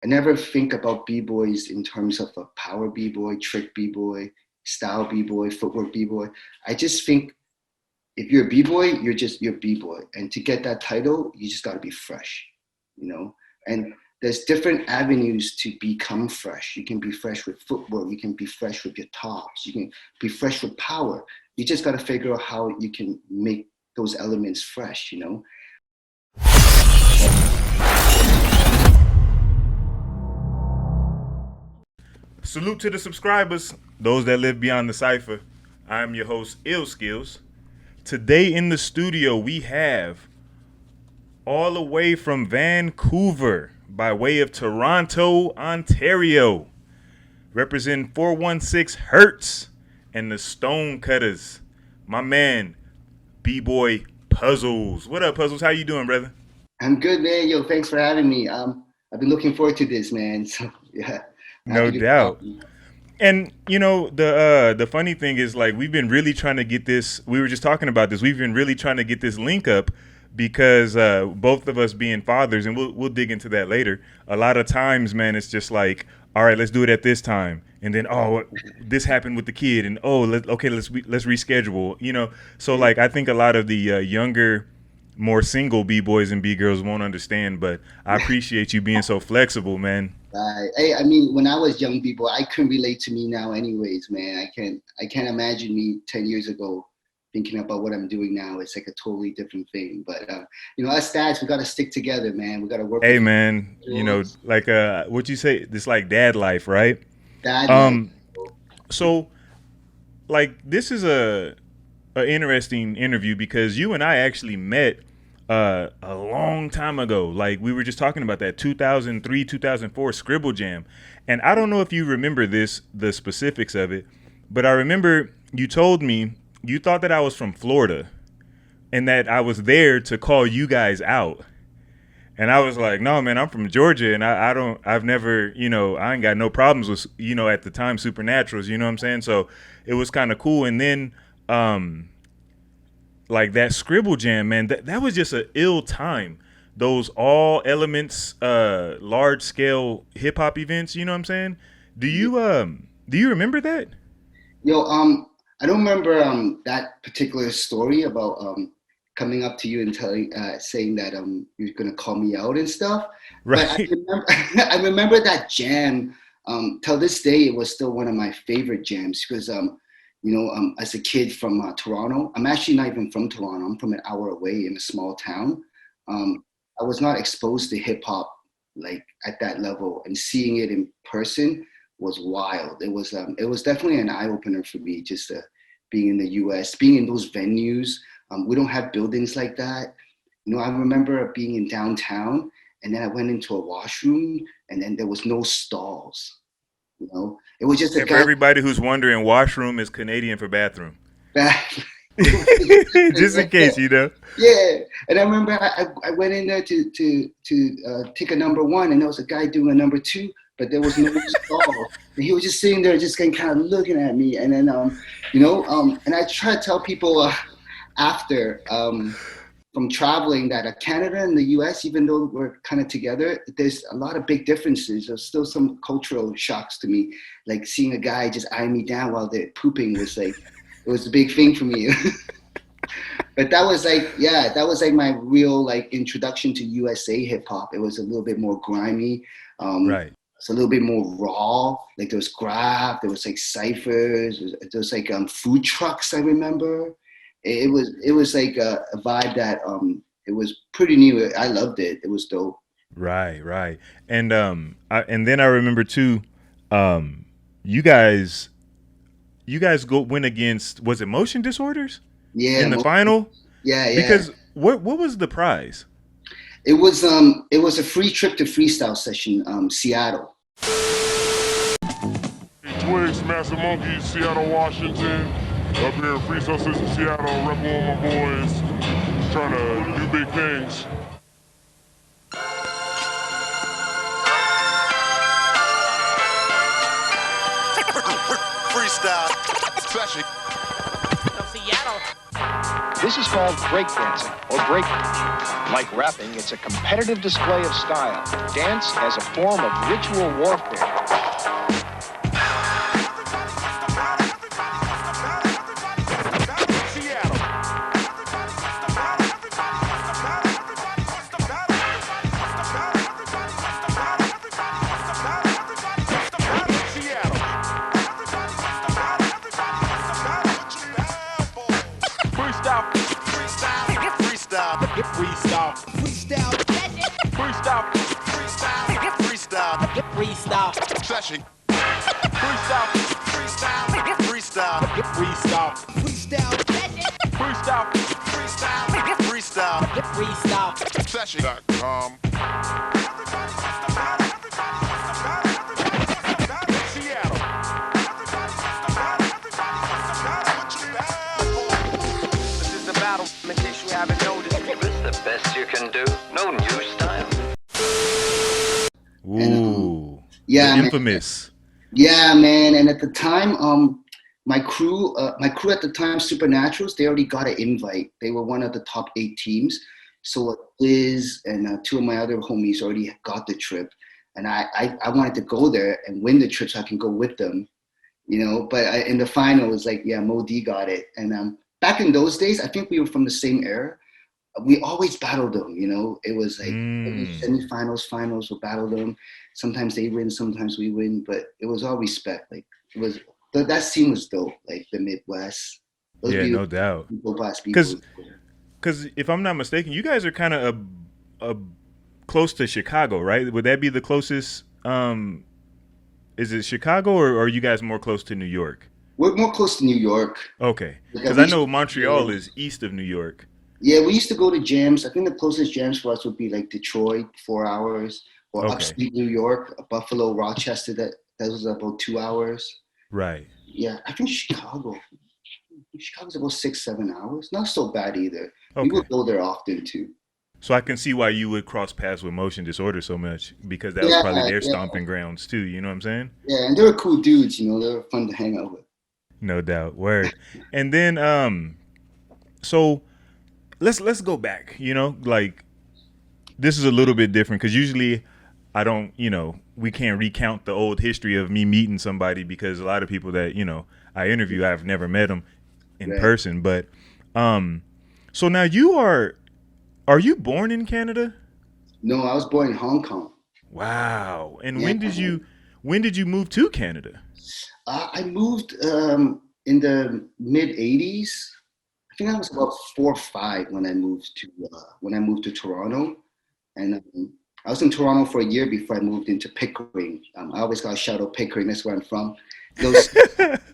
I never think about b-boys in terms of a power b-boy, trick b-boy, style b-boy, footwork b-boy. I just think if you're a b-boy, you're b-boy. And to get that title, you just got to be fresh, you know? And there's different avenues to become fresh. You can be fresh with footwork. You can be fresh with your tops. You can be fresh with power. You just got to figure out how you can make those elements fresh, you know? Salute to the subscribers, those that live beyond the Cypher. I'm your host, Illskillz. Today in the studio, we have all the way from Vancouver by way of Toronto, Ontario, representing 416 Hertz and the Stonecutters, my man, Bboy Puzzles. What up, Puzzles? How you doing, brother? I'm good, man. Yo, thanks for having me. I've been looking forward to this, man. So yeah. No doubt. And you know, the funny thing is, like, we've been really trying to get this. We were just talking about this. We've been really trying to get this link up because both of us being fathers, and we'll dig into that later. A lot of times, man, it's just like, all right, let's do it at this time, and then this happened with the kid, and let's reschedule. You know, so like I think a lot of the younger, more single b-boys and b-girls won't understand, but I appreciate you being so flexible, man. Hey, I mean, when I was young people, I couldn't relate to me now anyways, man. I can't imagine me 10 years ago thinking about what I'm doing now. It's like a totally different thing. But, you know, us dads, we got to stick together, man. We got to work. Hey, man, you know, like what you say, this like dad life, right? Dad life. So, like, this is a interesting interview because you and I actually met a long time ago. Like, we were just talking about that 2003, 2004 Scribble Jam. And I don't know if you remember the specifics of it, but I remember you told me you thought that I was from Florida and that I was there to call you guys out. And I was like, no, man, I'm from Georgia, and I've never, you know, I ain't got no problems with, you know, at the time, Supernaturalz, you know what I'm saying? So it was kind of cool. And then, like that Scribble Jam, man, that was just an ill time. Those all elements, large scale hip hop events. You know what I'm saying? Do you remember that? Yo, I don't remember that particular story about coming up to you and saying that you're gonna call me out and stuff. Right. But I remember that jam. Till this day, it was still one of my favorite jams because you know, as a kid from Toronto, I'm actually not even from Toronto. I'm from an hour away in a small town. I was not exposed to hip hop like at that level, and seeing it in person was wild. It was definitely an eye opener for me, just being in the U.S., being in those venues. We don't have buildings like that. You know, I remember being in downtown, and then I went into a washroom, and then there was no stalls. You know, it was just and for everybody who's wondering, washroom is Canadian for bathroom. Just in case, you know. Yeah, and I remember I went in there to take a number one, and there was a guy doing a number two, but there was no stall. And he was just sitting there, just kind of looking at me, and then you know, and I try to tell people after from traveling that Canada and the US, even though we're kind of together, there's a lot of big differences. There's still some cultural shocks to me. Like seeing a guy just eyeing me down while they're pooping was like, it was a big thing for me. But that was like my real like introduction to USA hip hop. It was a little bit more grimy. Right. It's a little bit more raw. Like there was graph, there was like Cyphers, there was like food trucks, I remember. It was like a vibe that it was pretty new. I loved it. It was dope. Right. And and then I remember too, you guys went against, was it Motion Disorders? Yeah. In the final? Yeah. Because what was the prize? It was a free trip to Freestyle Session, Seattle. Twigs, Massive Monkeys, Seattle, Washington. Up here in Freestyle Session, Seattle, repping with my boys, trying to do big things. Freestyle Session. From Seattle. This is called breakdancing, or breaking. Like rapping, it's a competitive display of style. Dance as a form of ritual warfare. Freestyle Session. Freestyle Session.com. This is the battle, in case you haven't noticed. Is this the best you can do? No new style. Ooh. Yeah, the infamous. Yeah, man. And at the time, my crew at the time, Supernaturalz, they already got an invite. They were one of the top 8 teams. So Liz and 2 of my other homies already got the trip. And I wanted to go there and win the trip so I can go with them, you know. But in the final, it was like, yeah, Mo D got it. And back in those days, I think we were from the same era. We always battled them, you know. It was like semifinals, finals, we'll battle them. Sometimes they win, sometimes we win, but it was all respect. Like it was that scene was dope, like the Midwest. Yeah, no doubt. Because if I'm not mistaken, you guys are kind of close to Chicago, right? Would that be the closest? Is it Chicago, or are you guys more close to New York? We're more close to New York. Okay, because I know Montreal is east of New York. Yeah, we used to go to jams. I think the closest jams for us would be like Detroit, 4 hours, or upstate New York, Buffalo, Rochester. That was about 2 hours. Right. Yeah, I think Chicago's about 6-7 hours. Not so bad either. Okay. We would go there often too. So I can see why you would cross paths with Motion Disorder so much, because that was probably their stomping grounds too. You know what I'm saying? Yeah, and they were cool dudes. You know, they were fun to hang out with. No doubt. Word. And then, so let's go back. You know, like this is a little bit different because usually I don't. You know, we can't recount the old history of me meeting somebody because a lot of people that I interview, I've never met them in person. But so now are you born in Canada? No, I was born in Hong Kong. Wow. And when did you move to Canada? I moved in the mid '80s. I think I was about 4 or 5 when I moved to Toronto, and I was in Toronto for a year before I moved into Pickering. I always got to shout out Pickering. That's where I'm from. Those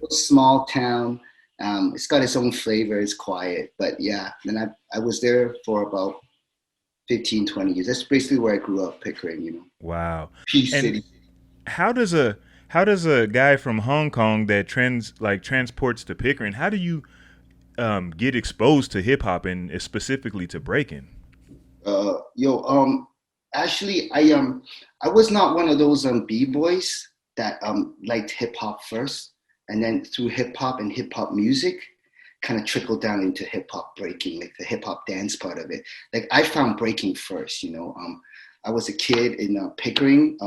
small town. It's got its own flavor. It's quiet, but yeah. Then I was there for about 15, 20 years. That's basically where I grew up, Pickering. Wow. Peace City. How does a guy from Hong Kong that transports to Pickering? How do you get exposed to hip hop and specifically to breaking? Actually, I was not one of those b-boys that liked hip hop first, and then through hip hop and hip hop music, kind of trickled down into hip hop breaking, like the hip hop dance part of it. Like I found breaking first. I was a kid in Pickering.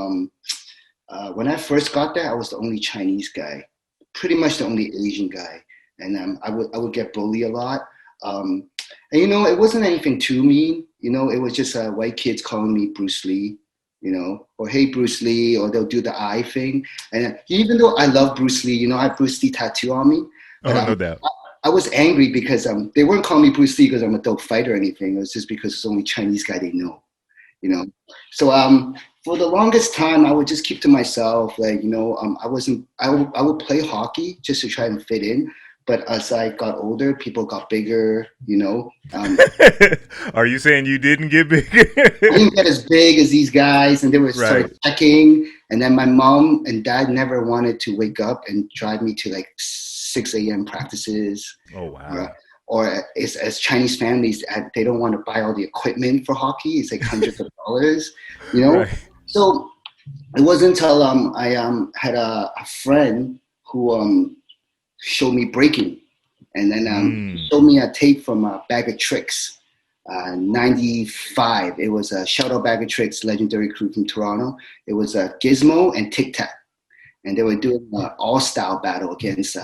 When I first got there, I was the only Chinese guy, pretty much the only Asian guy, and I would get bullied a lot. And it wasn't anything too mean. It was just white kids calling me Bruce Lee, or hey Bruce Lee, or they'll do the eye thing. And even though I love Bruce Lee, I have Bruce Lee tattoo on me. But, no doubt. I was angry because they weren't calling me Bruce Lee because I'm a dope fighter or anything. It was just because it's the only Chinese guy they know. So for the longest time, I would just keep to myself. Like, I would play hockey just to try and fit in. But as I got older, people got bigger, Are you saying you didn't get bigger? I didn't get as big as these guys, and they were sort of checking. And then my mom and dad never wanted to wake up and drive me to like 6 a.m. practices. Oh, wow. Or as Chinese families, they don't want to buy all the equipment for hockey. It's like hundreds of dollars, Right. So it wasn't until I had a friend who showed me breaking, And then he showed me a tape from Bag of Trix, 95. It was a shout out Bag of Trix, legendary crew from Toronto. It was Gizmo and Tic Tac. And they were doing an all-style battle against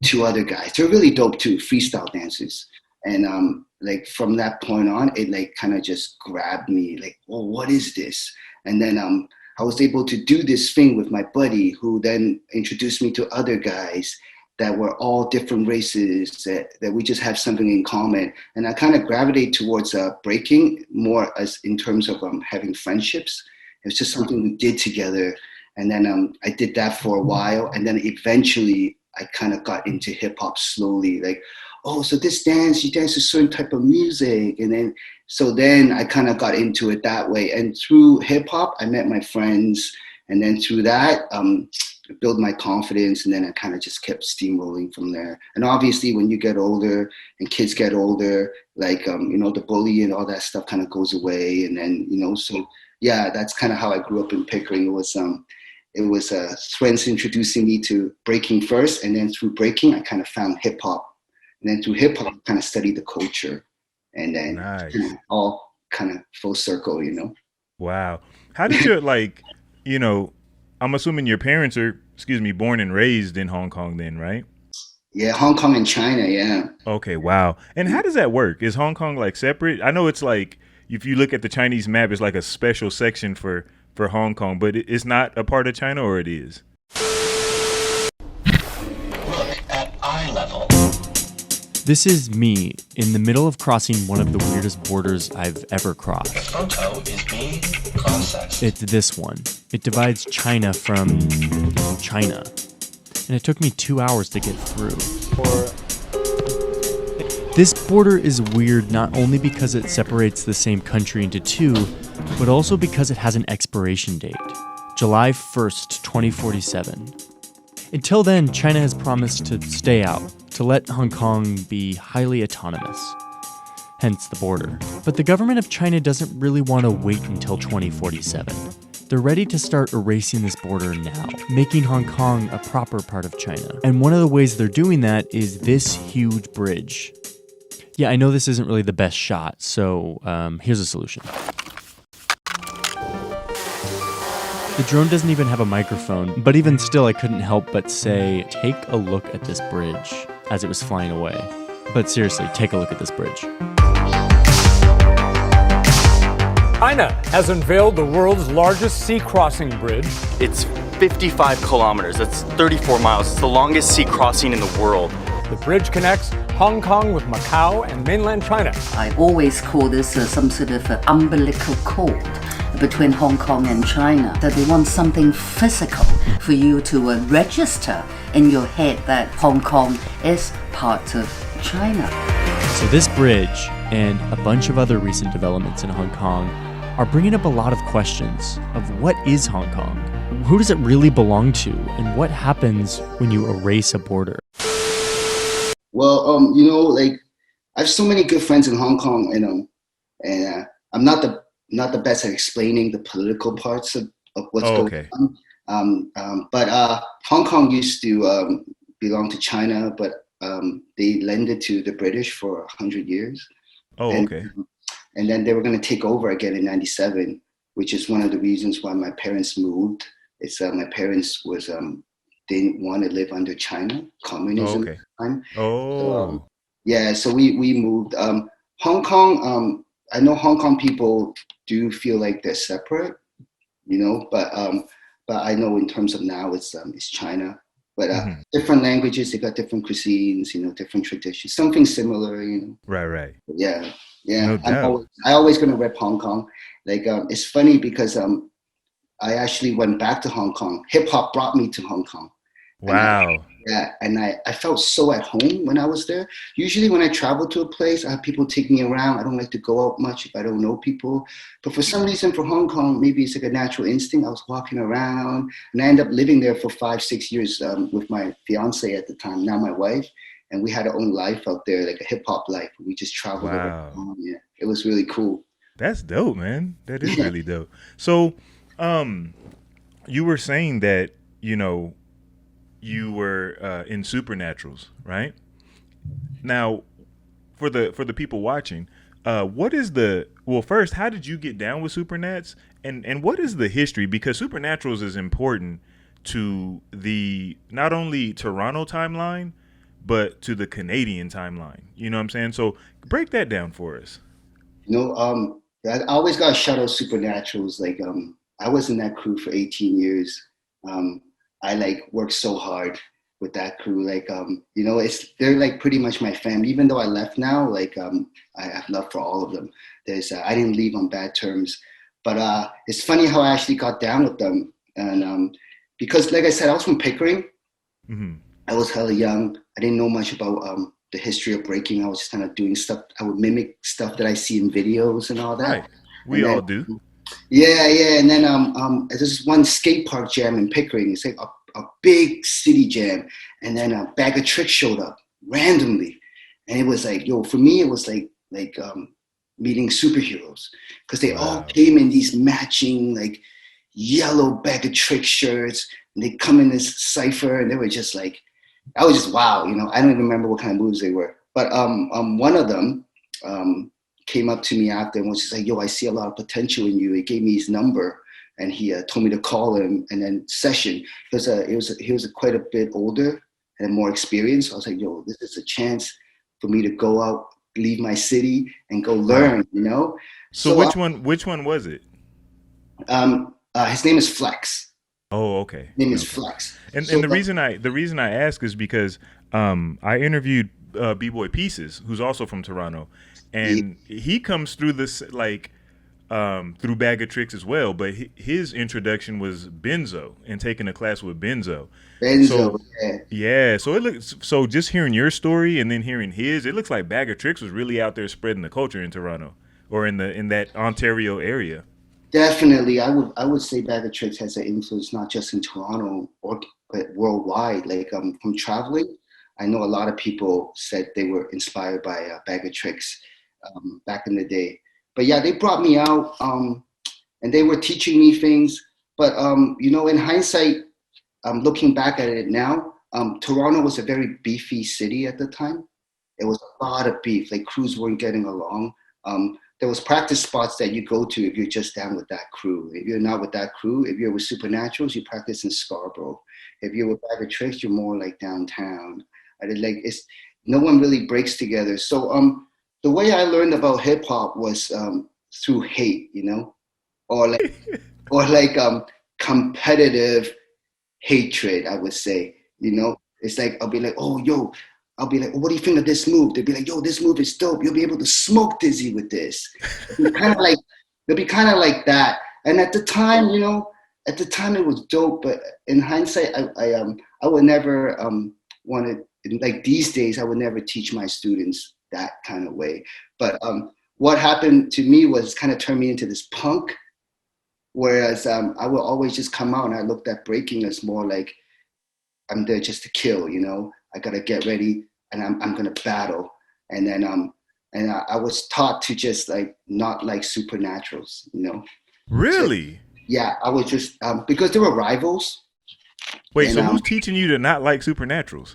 2 other guys. They're really dope too, freestyle dancers. And like from that point on, it like kind of just grabbed me, like, oh, what is this? And then I was able to do this thing with my buddy, who then introduced me to other guys that were all different races, that we just have something in common. And I kind of gravitate towards breaking more as in terms of having friendships. It was just something we did together. And then I did that for a while. And then eventually I kind of got into hip hop slowly, like, oh, so this dance, you dance a certain type of music. And then, so then I kind of got into it that way. And through hip hop, I met my friends. And then through that, build my confidence. And then I kind of just kept steamrolling from there. And obviously when you get older and kids get older, like, you know, the bully and all that stuff kind of goes away. And then, you know, so yeah, that's kind of how I grew up in Pickering. It was friends introducing me to breaking first. And then through breaking, I kind of found hip hop. And then through hip hop, I kind of studied the culture, and then all kind of full circle, you know. Wow. How did you like, you know, I'm assuming your parents are, born and raised in Hong Kong then, right? Yeah, Hong Kong and China, yeah. Okay, wow. And how does that work? Is Hong Kong like separate? I know it's like, if you look at the Chinese map, it's like a special section for Hong Kong, but it's not a part of China, or it is? Look at eye level. This is me in the middle of crossing one of the weirdest borders I've ever crossed. The photo is being processed. It's this one. It divides China from China. And it took me 2 hours to get through. This border is weird not only because it separates the same country into 2, but also because it has an expiration date, July 1st, 2047. Until then, China has promised to stay out, to let Hong Kong be highly autonomous, hence the border. But the government of China doesn't really want to wait until 2047. They're ready to start erasing this border now, making Hong Kong a proper part of China. And one of the ways they're doing that is this huge bridge. Yeah, I know this isn't really the best shot, so here's a solution. The drone doesn't even have a microphone, but even still I couldn't help but say, take a look at this bridge as it was flying away. But seriously, take a look at this bridge. China has unveiled the world's largest sea crossing bridge. It's 55 kilometers, that's 34 miles. It's the longest sea crossing in the world. The bridge connects Hong Kong with Macau and mainland China. I always call this some sort of umbilical cord between Hong Kong and China, that they want something physical for you to register in your head that Hong Kong is part of China. So this bridge and a bunch of other recent developments in Hong Kong are bringing up a lot of questions of what is Hong Kong? Who does it really belong to? And what happens when you erase a border? Well, you know, like I have so many good friends in Hong Kong, and I'm not the best at explaining the political parts of what's going on. But Hong Kong used to belong to China, but they lended to the British for 100 years. And then they were going to take over again in 97, which is one of the reasons why my parents moved. It's my parents was didn't want to live under China, communism at the time. So, yeah, so we moved. Hong Kong, I know Hong Kong people do feel like they're separate, you know, but I know in terms of now it's China. But different languages, they got different cuisines, you know, different traditions, something similar, you know. Right. Yeah. No I always gonna rep Hong Kong. Like it's funny because I actually went back to Hong Kong. Hip hop brought me to Hong Kong. Wow. And I felt so at home when I was there. Usually when I travel to a place, I have people take me around. I don't like to go out much if I don't know people. But for some reason for Hong Kong, maybe it's like a natural instinct. I was walking around and I ended up living there for 5-6 years with my fiance at the time, now my wife. And we had our own life out there, like a hip hop life. We just traveled around. Yeah, it was really cool. That's dope, man. That is really dope. So you were saying that, you know, you were in Supernaturalz, right? Now, for the people watching, what is first, how did you get down with Supernats, and what is the history? Because Supernaturalz is important to the not only Toronto timeline, but to the Canadian timeline. You know what I'm saying? So break that down for us. I always got to shout out Supernaturalz. Like, I was in that crew for 18 years. I like worked so hard with that crew. Like, they're like pretty much my family. Even though I left now, like, I have love for all of them. I didn't leave on bad terms. But it's funny how I actually got down with them. And because, like I said, I was from Pickering. Mm-hmm. I was hella young. I didn't know much about the history of breaking. I was just kind of doing stuff. I would mimic stuff that I see in videos and all that. Right. We all do. Yeah. And then there's this one skate park jam in Pickering. It's like a big city jam. And then a Bag of Trix showed up randomly. And it was like, for me, it was like meeting superheroes. Because they all came in these matching, like, yellow Bag of Trix shirts. And they come in this Cypher. And they were just like, I was just wow, I don't even remember what kind of moves they were. But one of them came up to me after and was just like, I see a lot of potential in you. He gave me his number and he told me to call him. And then Session, he was quite a bit older and more experienced. So I was like, this is a chance for me to go out, leave my city and go learn, So which one was it? His name is Flex. Oh, okay. Name is Flex. And the reason I ask is because I interviewed Bboy Puzzles, who's also from Toronto, and he comes through this like through Bag of Trix as well. But his introduction was Benzo and taking a class with Benzo. So just hearing your story and then hearing his, it looks like Bag of Trix was really out there spreading the culture in Toronto or in that Ontario area. Definitely, I would say Bag of Trix has an influence not just in Toronto but worldwide. Like from traveling, I know a lot of people said they were inspired by Bag of Trix back in the day. But yeah, they brought me out and they were teaching me things. But in hindsight, looking back at it now, Toronto was a very beefy city at the time. It was a lot of beef. Like crews weren't getting along. There was practice spots that you go to if you're just down with that crew. If you're not with that crew, if you're with Supernaturalz, you practice in Scarborough. If you're with Bag of Trix, you're more like downtown. No one really breaks together. So the way I learned about hip hop was through hate, or like competitive hatred. I would say, it's like I'll be like, I'll be like, what do you think of this move? They'll be like, this move is dope. You'll be able to smoke Dizzy with this. It'll be kind of like that. And at the time, it was dope. But in hindsight, I would never want to, like these days, I would never teach my students that kind of way. But what happened to me was kind of turned me into this punk. Whereas I would always just come out and I looked at breaking as more like, I'm there just to kill, I got to get ready and I'm going to battle. And then I was taught to just like not like Supernaturalz, Really? So, yeah, I was just because they were rivals. Wait, so who's teaching you to not like Supernaturalz?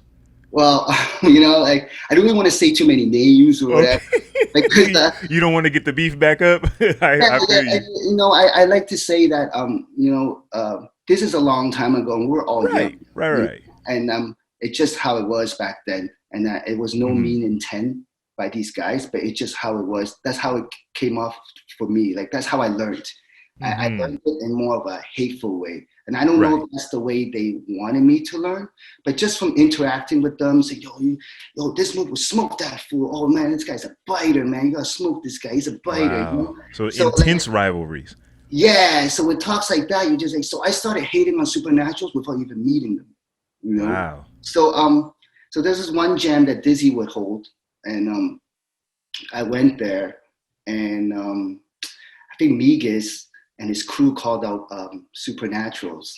Well, like I don't really want to say too many names or whatever. Like, you don't want to get the beef back up. I feel you. I like to say that this is a long time ago, and we're all young. Right. And it's just how it was back then, and it was no mean intent by these guys, but it's just how it was. That's how it came off for me. Like that's how I learned. I learned it in more of a hateful way. And I don't know if that's the way they wanted me to learn, but just from interacting with them, saying, yo, this move will smoke that fool. Oh man, this guy's a biter, man. You gotta smoke this guy. He's a biter. Wow. So intense rivalries. Yeah. So with talks like that, you just like, so I started hating on Supernaturalz without even meeting them. Wow. So there's this one jam that Dizzy would hold, and I went there, and I think Migas and his crew called out Supernaturalz.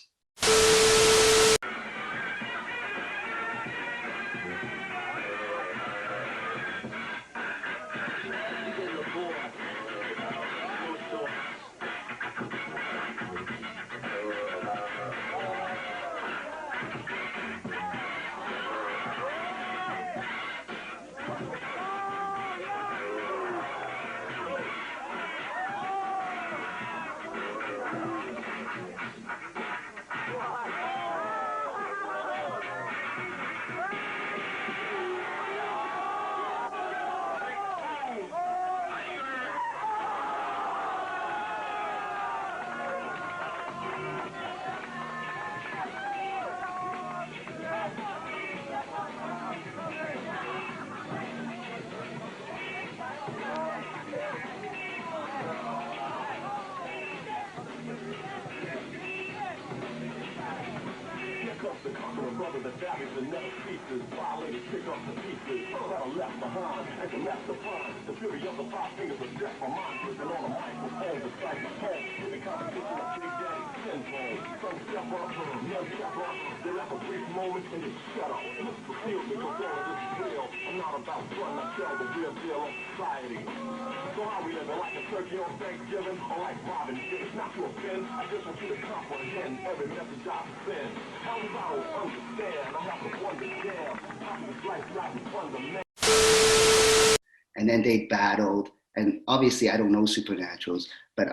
And then they battled, and obviously I don't know Supernaturalz, but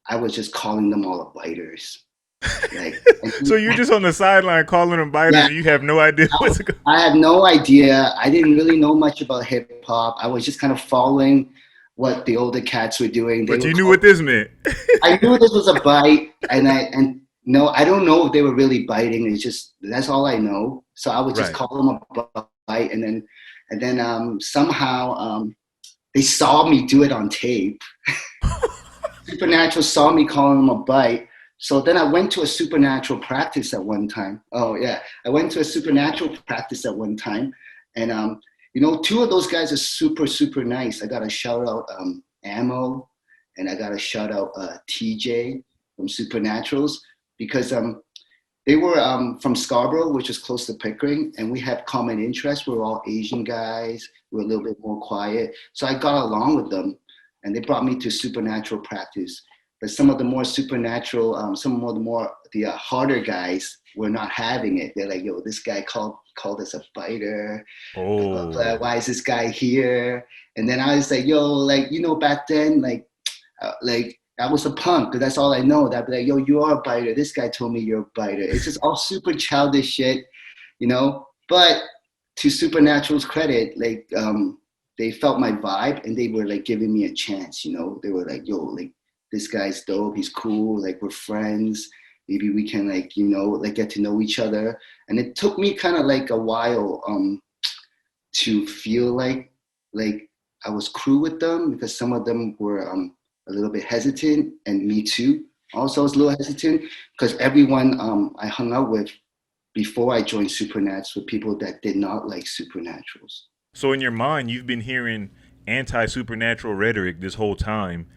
I was just calling them all biters. Like, so you're just on the sideline calling them biters, and you have no idea what's going on. I had no idea. I didn't really know much about hip hop. I was just kind of following what the older cats were doing. But you knew what this meant. I knew this was a bite, and no, I don't know if they were really biting. It's just that's all I know. So I would just call them a bite, and then somehow they saw me do it on tape. Supernaturalz saw me calling them a bite. So then I went to a supernatural practice at one time. Oh yeah, I went to a supernatural practice at one time, and two of those guys are super nice. I got to shout out Ammo, and I got to shout out TJ from Supernaturalz, because they were from Scarborough, which is close to Pickering, and we have common interests. We're all Asian guys. We're a little bit more quiet, so I got along with them, and they brought me to supernatural practice. But some of the more supernatural, the harder guys were not having it. They're like, yo, this guy called us a biter. Oh. Why is this guy here? And then I was like, yo, like, back then, like I was a punk, because that's all I know. That'd be like, yo, you are a biter. This guy told me you're a biter. It's just all super childish shit, But to Supernaturalz credit, like, they felt my vibe, and they were like giving me a chance, They were like, yo, like, this guy's dope, he's cool, like, we're friends, maybe we can, like, get to know each other. And it took me kind of like a while to feel like I was cool with them, because some of them were a little bit hesitant, and me too. Also, I was a little hesitant, because everyone I hung out with before I joined Supernats were people that did not like Supernaturalz. So in your mind, you've been hearing anti-supernatural rhetoric this whole time,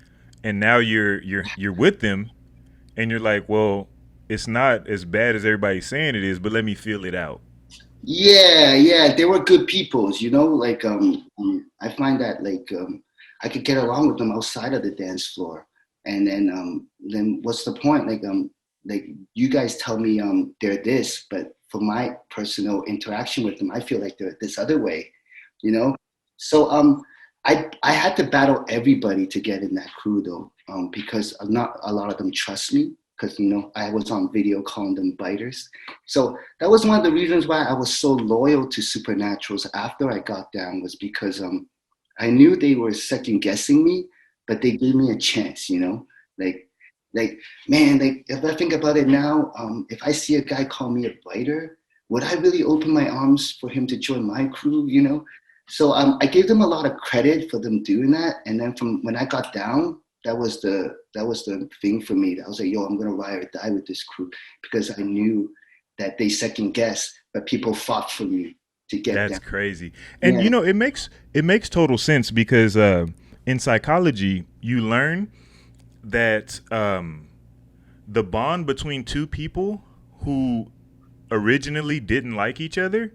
and now you're with them, and you're like, well, it's not as bad as everybody's saying it is, but let me feel it out. Yeah, they were good peoples, Like, I find that, like, I could get along with them outside of the dance floor, and then what's the point? Like you guys tell me they're this, but for my personal interaction with them, I feel like they're this other way, So I had to battle everybody to get in that crew, though, because not a lot of them trust me, because, I was on video calling them biters. So that was one of the reasons why I was so loyal to Supernaturalz after I got down, was because I knew they were second guessing me, but they gave me a chance, Like, man, like, if I think about it now, if I see a guy call me a biter, would I really open my arms for him to join my crew, So I gave them a lot of credit for them doing that. And then from when I got down, that was the thing for me. I was like, yo, I'm going to ride or die with this crew, because I knew that they second guessed, but people fought for me to get down. That's crazy. And, it makes total sense, because in psychology, you learn that the bond between two people who originally didn't like each other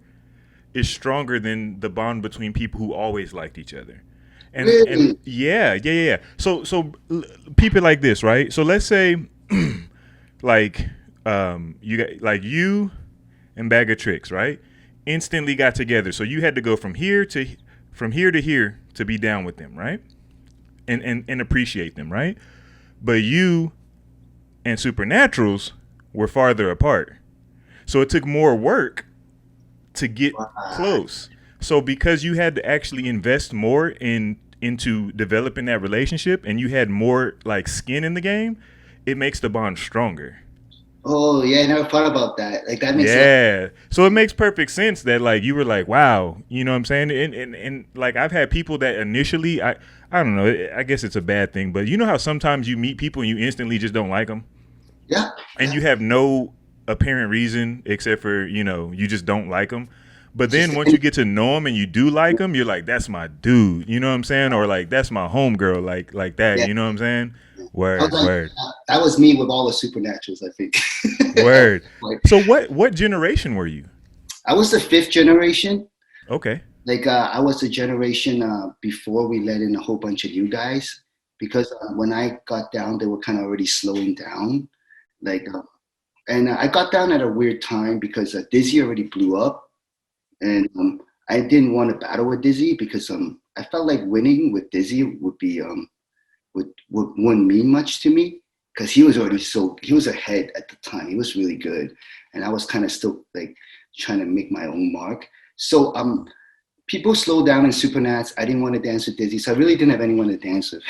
is stronger than the bond between people who always liked each other. And, really? and yeah. So peep it like this, right? So let's say like you and Bag of Trix, right? Instantly got together. So you had to go from here to here to be down with them, right? And appreciate them, right? But you and Supernaturalz were farther apart. So it took more work to get close. So because you had to actually invest more into developing that relationship, and you had more like skin in the game, it makes the bond stronger. Oh yeah, I never thought about that. Like that makes sense. So it makes perfect sense that like you were like, wow, you know what I'm saying? And like I've had people that initially I don't know, I guess it's a bad thing, but you know how sometimes you meet people and you instantly just don't like them? Yeah. And you have no apparent reason except for, you know, you just don't like them. But then once you get to know him and you do like him, you're like, that's my dude. You know what I'm saying? Or like, that's my homegirl, like that. Yeah. You know what I'm saying? Word, word. That was me with all the Supernaturalz, I think. Word. So what generation were you? I was the 5th generation. Okay. Like I was the generation before we let in a whole bunch of new guys, because when I got down, they were kind of already slowing down. Like, and I got down at a weird time because Dizzy already blew up. And I didn't want to battle with Dizzy because I felt like winning with Dizzy would be wouldn't mean much to me, because he was ahead at the time. He was really good, and I was kind of still like trying to make my own mark. So people slowed down in Supernats. I didn't want to dance with Dizzy, so I really didn't have anyone to dance with.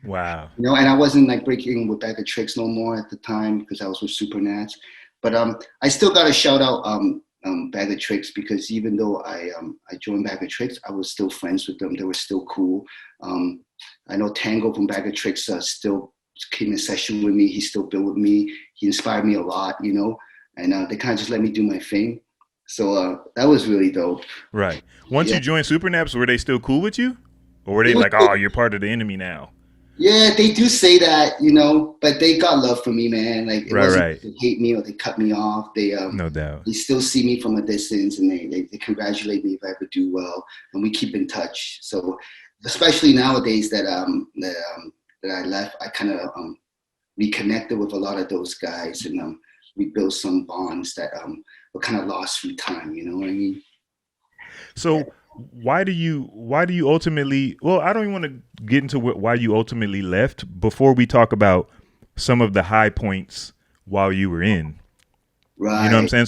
Wow. You know, and I wasn't like breaking with Bag of Trix no more at the time because I was with Supernats. But I still got to shout out Bag of Trix, because even though I joined Bag of Trix, I was still friends with them. They were still cool. I know Tango from Bag of Trix still came in session with me. He still built with me. He inspired me a lot, you know, and they kind of just let me do my thing. So that was really dope. Right. Once you joined Supernaps, were they still cool with you? Or were they like, oh, you're part of the enemy now? Yeah, they do say that, you know, but they got love for me, man. Like, it wasn't they hate me or they cut me off. They no doubt. They still see me from a distance, and they congratulate me if I ever do well, and we keep in touch. So, especially nowadays that I left, I kind of reconnected with a lot of those guys, and we built some bonds that were kind of lost through time. You know what I mean? So. Why do you ultimately, well, I don't even want to get into why you ultimately left before we talk about some of the high points while you were in. Right. You know what I'm saying?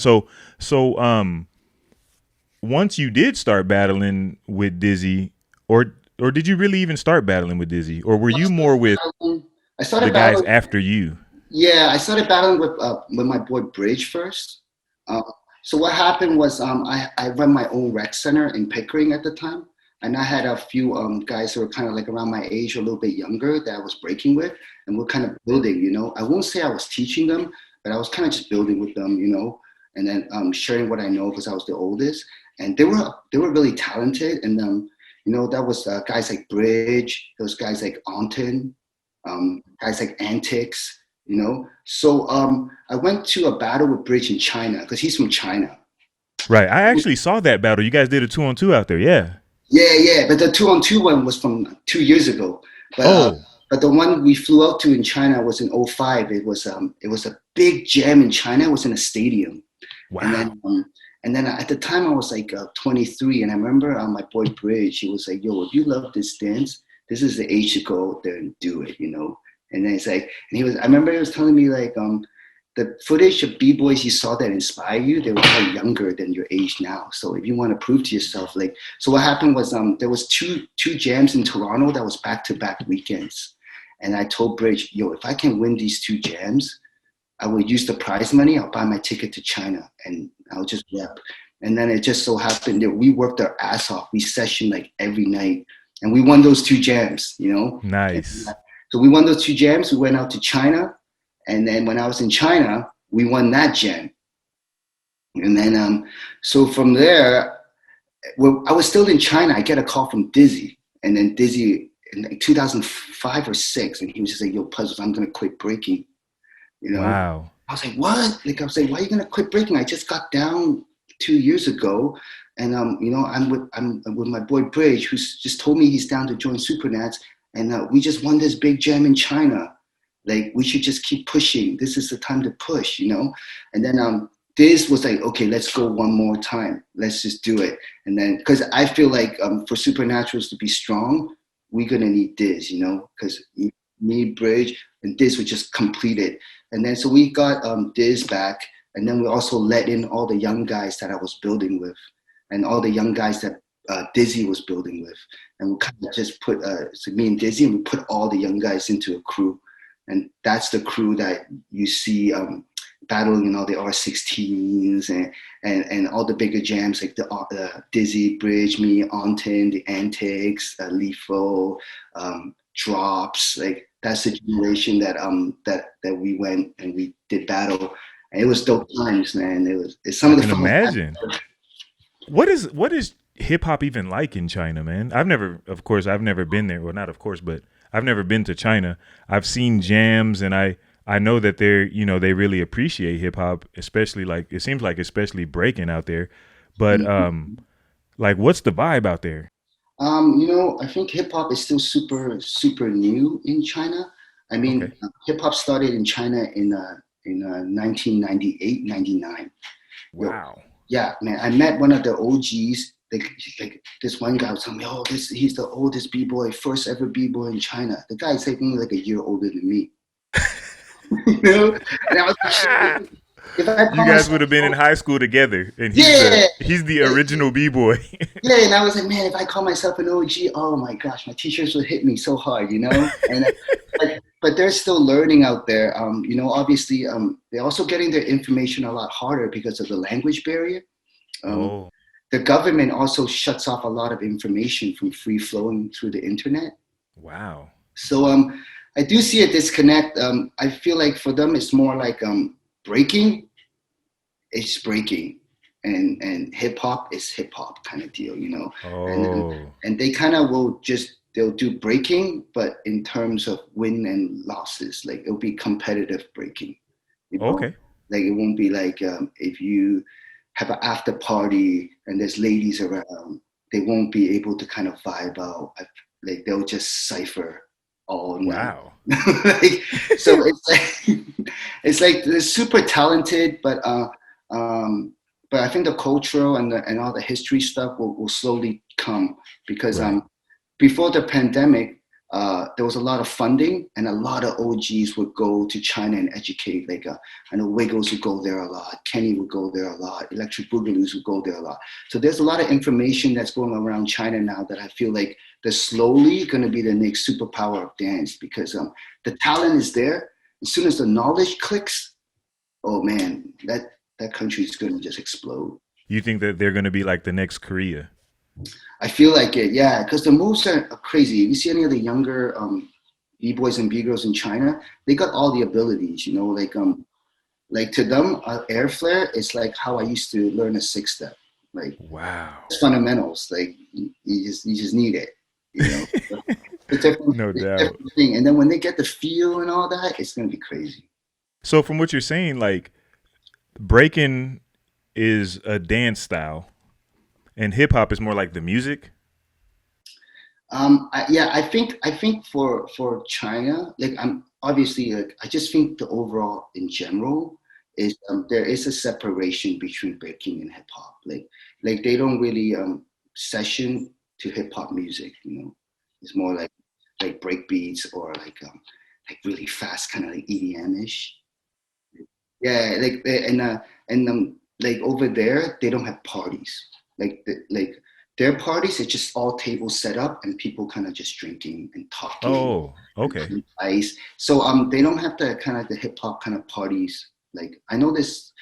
So once you did start battling with Dizzy, or did you really even start battling with Dizzy, or were you more with the guys after you? Yeah, I started battling with my boy Bridge first. So what happened was I run my own rec center in Pickering at the time, and I had a few guys who were kind of like around my age or a little bit younger that I was breaking with, and we're kind of building, you know. I won't say I was teaching them, but I was kind of just building with them, you know, and then sharing what I know because I was the oldest, and they were really talented, and you know, that was guys like Bridge, those guys like Anton, guys like Antics. You know, so I went to a battle with Bridge in China because he's from China. Right. I actually saw that battle. You guys did a 2-on-2 out there. Yeah. Yeah. But the 2-on-2 one was from 2 years ago. But, but the one we flew out to in China was in 2005. It was a big jam in China. It was in a stadium. Wow. And then at the time I was like 23, and I remember my boy Bridge. He was like, "Yo, if you love this dance, this is the age to go out there and do it," you know. And then it's like, I remember he was telling me like, the footage of B-boys you saw that inspire you, they were probably younger than your age now. So if you want to prove to yourself, like, so what happened was there was two jams in Toronto that was back-to-back weekends. And I told Bridge, yo, if I can win these 2 jams, I will use the prize money, I'll buy my ticket to China and I'll just rep. And then it just so happened that we worked our ass off. We sessioned like every night and we won those 2 jams, you know? Nice. So we won those 2 jams. We went out to China, and then when I was in China, we won that jam. And then, so from there, I was still in China. I get a call from Dizzy, and then Dizzy in like 2005 or 6, and he was just like, "Yo, Puzzles, I'm gonna quit breaking." You know? Wow. I was like, "What?" Like I was like, "Why are you gonna quit breaking? I just got down 2 years ago." And you know, I'm with my boy Bridge, who's just told me he's down to join Supernats. And we just won this big jam in China. Like, we should just keep pushing. This is the time to push, you know? And then Diz was like, okay, let's go one more time. Let's just do it. And then, because I feel like for Supernaturalz to be strong, we're going to need Diz, you know? Because me, Bridge, and Diz would just complete it. And then, so we got Diz back. And then we also let in all the young guys that I was building with. And all the young guys that Dizzy was building with, and we kind of just put so me and Dizzy, and we put all the young guys into a crew, and that's the crew that you see battling in all the R16s and all the bigger jams like the Dizzy, Bridge, me, Anton, the Antics, Lethal, Drops. Like, that's the generation that we went and we did battle. And it was dope times, man. It's some of the I can fun. imagine. What is hip hop even like in China, man? I've never been there. Well, not of course, but I've never been to China. I've seen jams, and I know that they really appreciate hip hop, especially it seems like especially breaking out there. But like, what's the vibe out there? I think hip hop is still super, super new in China. I mean, hip hop started in China in 1998, 99. Wow. Yeah, man. I met one of the OGs. Like this one guy was telling me, "Oh, he's the oldest b-boy, first ever b-boy in China." The guy's only like a year older than me. You know? And I was like, shit. You guys would have been in high school together, and he's the original b-boy. Yeah, and I was like, man, if I call myself an OG, oh my gosh, my teachers would hit me so hard, you know. And but they're still learning out there. Obviously, they're also getting their information a lot harder because of the language barrier. The government also shuts off a lot of information from free flowing through the internet. Wow. So I do see a disconnect. I feel like for them, it's more like breaking. It's breaking, and hip hop is hip hop kind of deal, you know. And they kind of they'll do breaking, but in terms of win and losses, like it'll be competitive breaking. You know? Okay. Like it won't be like if you have an after party and there's ladies around, they won't be able to kind of vibe out. Like they'll just cypher all night. Wow. So it's like they're super talented, but I think the cultural and all the history stuff will slowly come because before the pandemic, there was a lot of funding and a lot of OGs would go to China and educate. Like I know Wiggles would go there a lot, Kenny would go there a lot, Electric Boogaloos would go there a lot. So there's a lot of information that's going around China now that I feel like they're slowly going to be the next superpower of dance because the talent is there. As soon as the knowledge clicks, oh man, that country is going to just explode. You think that they're going to be like the next Korea? I feel like it, yeah, because the moves are crazy. If you see any of the younger b-boys and b-girls in China, they got all the abilities, you know, like to them, air flare is like how I used to learn a 6-step. Like, wow, it's fundamentals. Like you just need it, you know. No doubt. And then when they get the feel and all that, it's gonna be crazy. So from what you're saying, like breaking is a dance style. And hip hop is more like the music. I think for China, like I'm obviously like I just think the overall in general is there is a separation between breaking and hip hop. Like they don't really session to hip hop music. You know, it's more like break beats or like really fast kind of like EDM-ish. Yeah, like over there they don't have parties. Like their parties, it's just all tables set up and people kind of just drinking and talking. Oh, okay. Ice. So they don't have the kind of the hip hop kind of parties. Like I know this,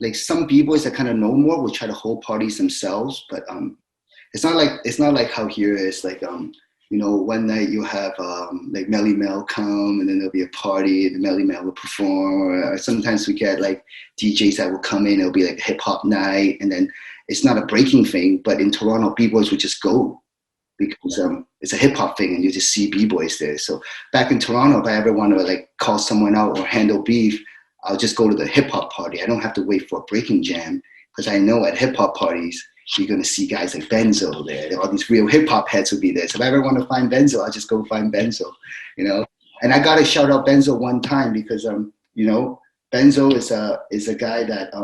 like some b-boys that kind of know more will try to hold parties themselves, but it's not like how here is like you know, one night you have like Melly Mel come and then there'll be a party and Melly Mel will perform, or sometimes we get like DJs that will come in, it'll be like hip hop night, and then it's not a breaking thing, but in Toronto, b-boys would just go because it's a hip hop thing and you just see b-boys there. So back in Toronto, if I ever want to like call someone out or handle beef, I'll just go to the hip hop party. I don't have to wait for a breaking jam because I know at hip hop parties, you're going to see guys like Benzo there. All these real hip hop heads will be there. So if I ever want to find Benzo, I'll just go find Benzo, you know? And I got to shout out Benzo one time because, you know, Benzo is a guy that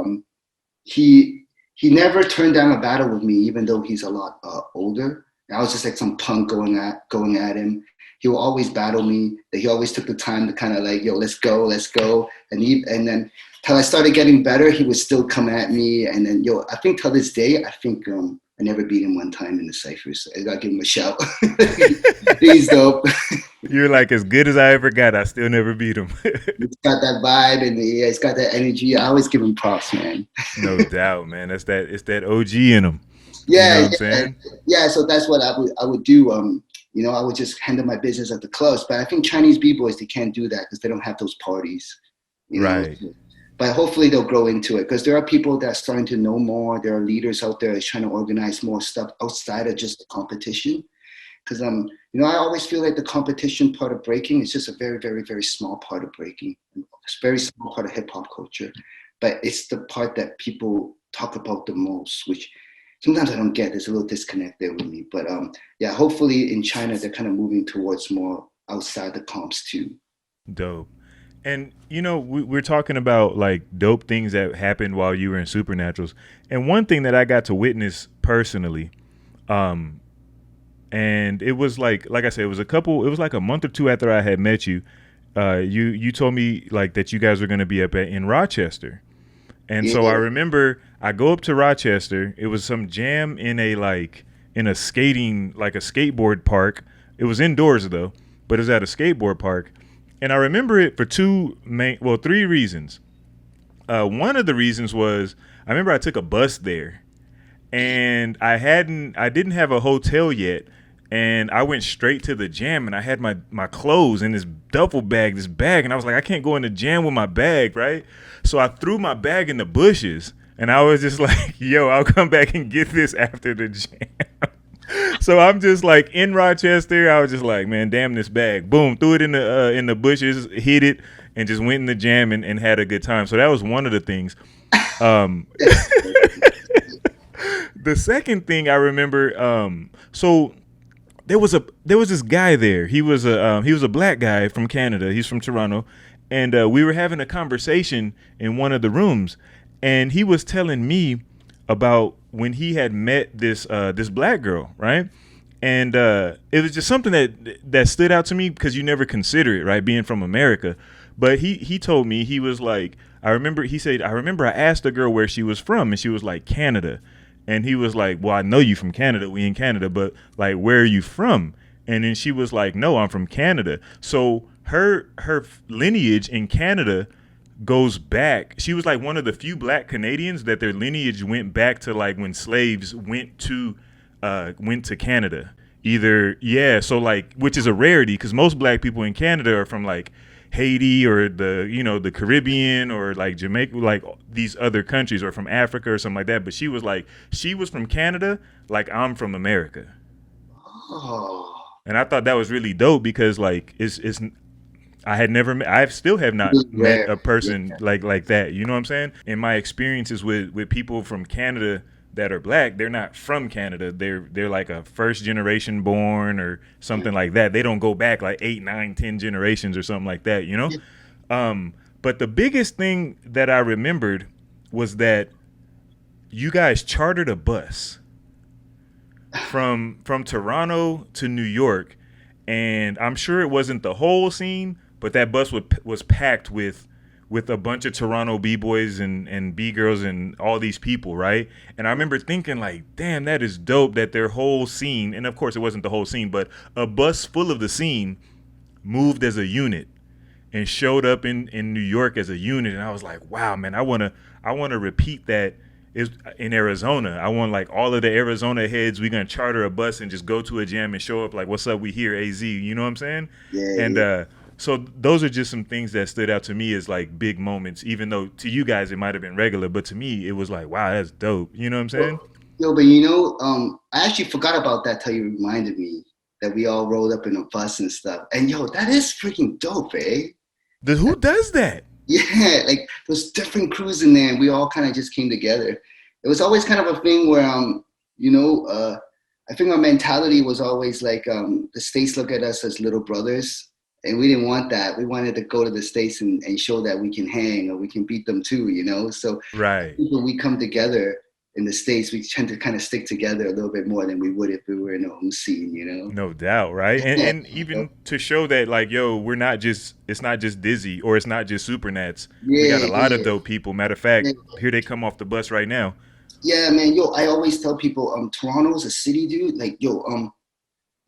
he never turned down a battle with me, even though he's a lot older. And I was just like some punk going at him. He will always battle me. He always took the time to kind of like, yo, let's go. And then till I started getting better, he would still come at me. And then, yo, I think till this day, I never beat him one time in the Cyphers. I gotta give him a shout. He's dope. You're like, as good as I ever got, I still never beat him. He's got that vibe and he's got that energy. I always give him props, man. No doubt, man. It's that OG in him. Yeah, you know what I'm saying? Yeah. So that's what I would do. You know, I would just handle my business at the clubs. But I think Chinese b-boys, they can't do that because they don't have those parties. You know? Right. but hopefully they'll grow into it because there are people that are starting to know more. There are leaders out there trying to organize more stuff outside of just the competition. Because I always feel like the competition part of breaking is just a very, very, very small part of breaking. It's a very small part of hip hop culture, but it's the part that people talk about the most, which sometimes I don't get. There's a little disconnect there with me. But yeah, hopefully in China they're kind of moving towards more outside the comps too. Dope. And we're talking about like dope things that happened while you were in Supernaturalz, and one thing that I got to witness personally, and it was like I said, it was like a month or two after I had met you. You told me like that you guys were going to be up in Rochester, and so I remember I go up to Rochester. It was some jam in a skating, like a skateboard park. It was indoors though, but it was at a skateboard park. And I remember it for three reasons. One of the reasons was I remember I took a bus there, and I didn't have a hotel yet, and I went straight to the jam, and I had my clothes in this duffel bag, and I was like, I can't go in the jam with my bag, right? So I threw my bag in the bushes, and I was just like, yo, I'll come back and get this after the jam. So I'm just like in Rochester. I was just like, man, damn this bag. Boom, threw it in the bushes, hit it, and just went in the jam and had a good time. So that was one of the things. The second thing I remember, so there was this guy there. He was a black guy from Canada. He's from Toronto, and we were having a conversation in one of the rooms, and he was telling me about when he had met this black girl, right? And it was just something that stood out to me because you never consider it, right? Being from America. But he told me, he was like, I remember I asked the girl where she was from, and she was like, Canada. And he was like, well, I know you from Canada. We in Canada, but like, where are you from? And then she was like, no, I'm from Canada. So her lineage in Canada goes back. She was like one of the few black Canadians that their lineage went back to like when slaves went to Canada. So like, which is a rarity because most black people in Canada are from like Haiti or the Caribbean or like Jamaica, like these other countries, or from Africa or something like that. But she was from Canada, like I'm from America. Oh. And I thought that was really dope because like I still have not met a person like that. You know what I'm saying? In my experiences with people from Canada that are black, they're not from Canada. They're like a first generation born or something like that. They don't go back like 8, 9, 10 generations or something like that, you know? But the biggest thing that I remembered was that you guys chartered a bus from Toronto to New York, and I'm sure it wasn't the whole scene, but that bus was packed with a bunch of Toronto B-boys and B-girls and all these people, right? And I remember thinking like, damn, that is dope that their whole scene, and of course it wasn't the whole scene, but a bus full of the scene moved as a unit and showed up in New York as a unit. And I was like, wow, man, I wanna repeat that in Arizona. I want like all of the Arizona heads, we're gonna charter a bus and just go to a jam and show up like, what's up, we here, AZ, you know what I'm saying? Yeah. And so those are just some things that stood out to me as like big moments, even though to you guys it might have been regular, but to me it was like, wow, that's dope. You know what I'm saying? Yo, but I actually forgot about that till you reminded me that we all rolled up in a bus and stuff. And yo, that is freaking dope, eh? Who does that? Yeah, like those different crews in there, and we all kind of just came together. It was always kind of a thing where, I think our mentality was always like the States look at us as little brothers, and we didn't want that. We wanted to go to the States and show that we can hang or we can beat them too, you know? So right. When we come together in the States, we tend to kind of stick together a little bit more than we would if we were in a home scene, you know? No doubt, right? And even to show that, like, yo, it's not just Dizzy or it's not just Supernets. We got a lot of dope people. Matter of fact, here they come off the bus right now. Yeah, man, yo, I always tell people, Toronto's a city, dude. Like, yo,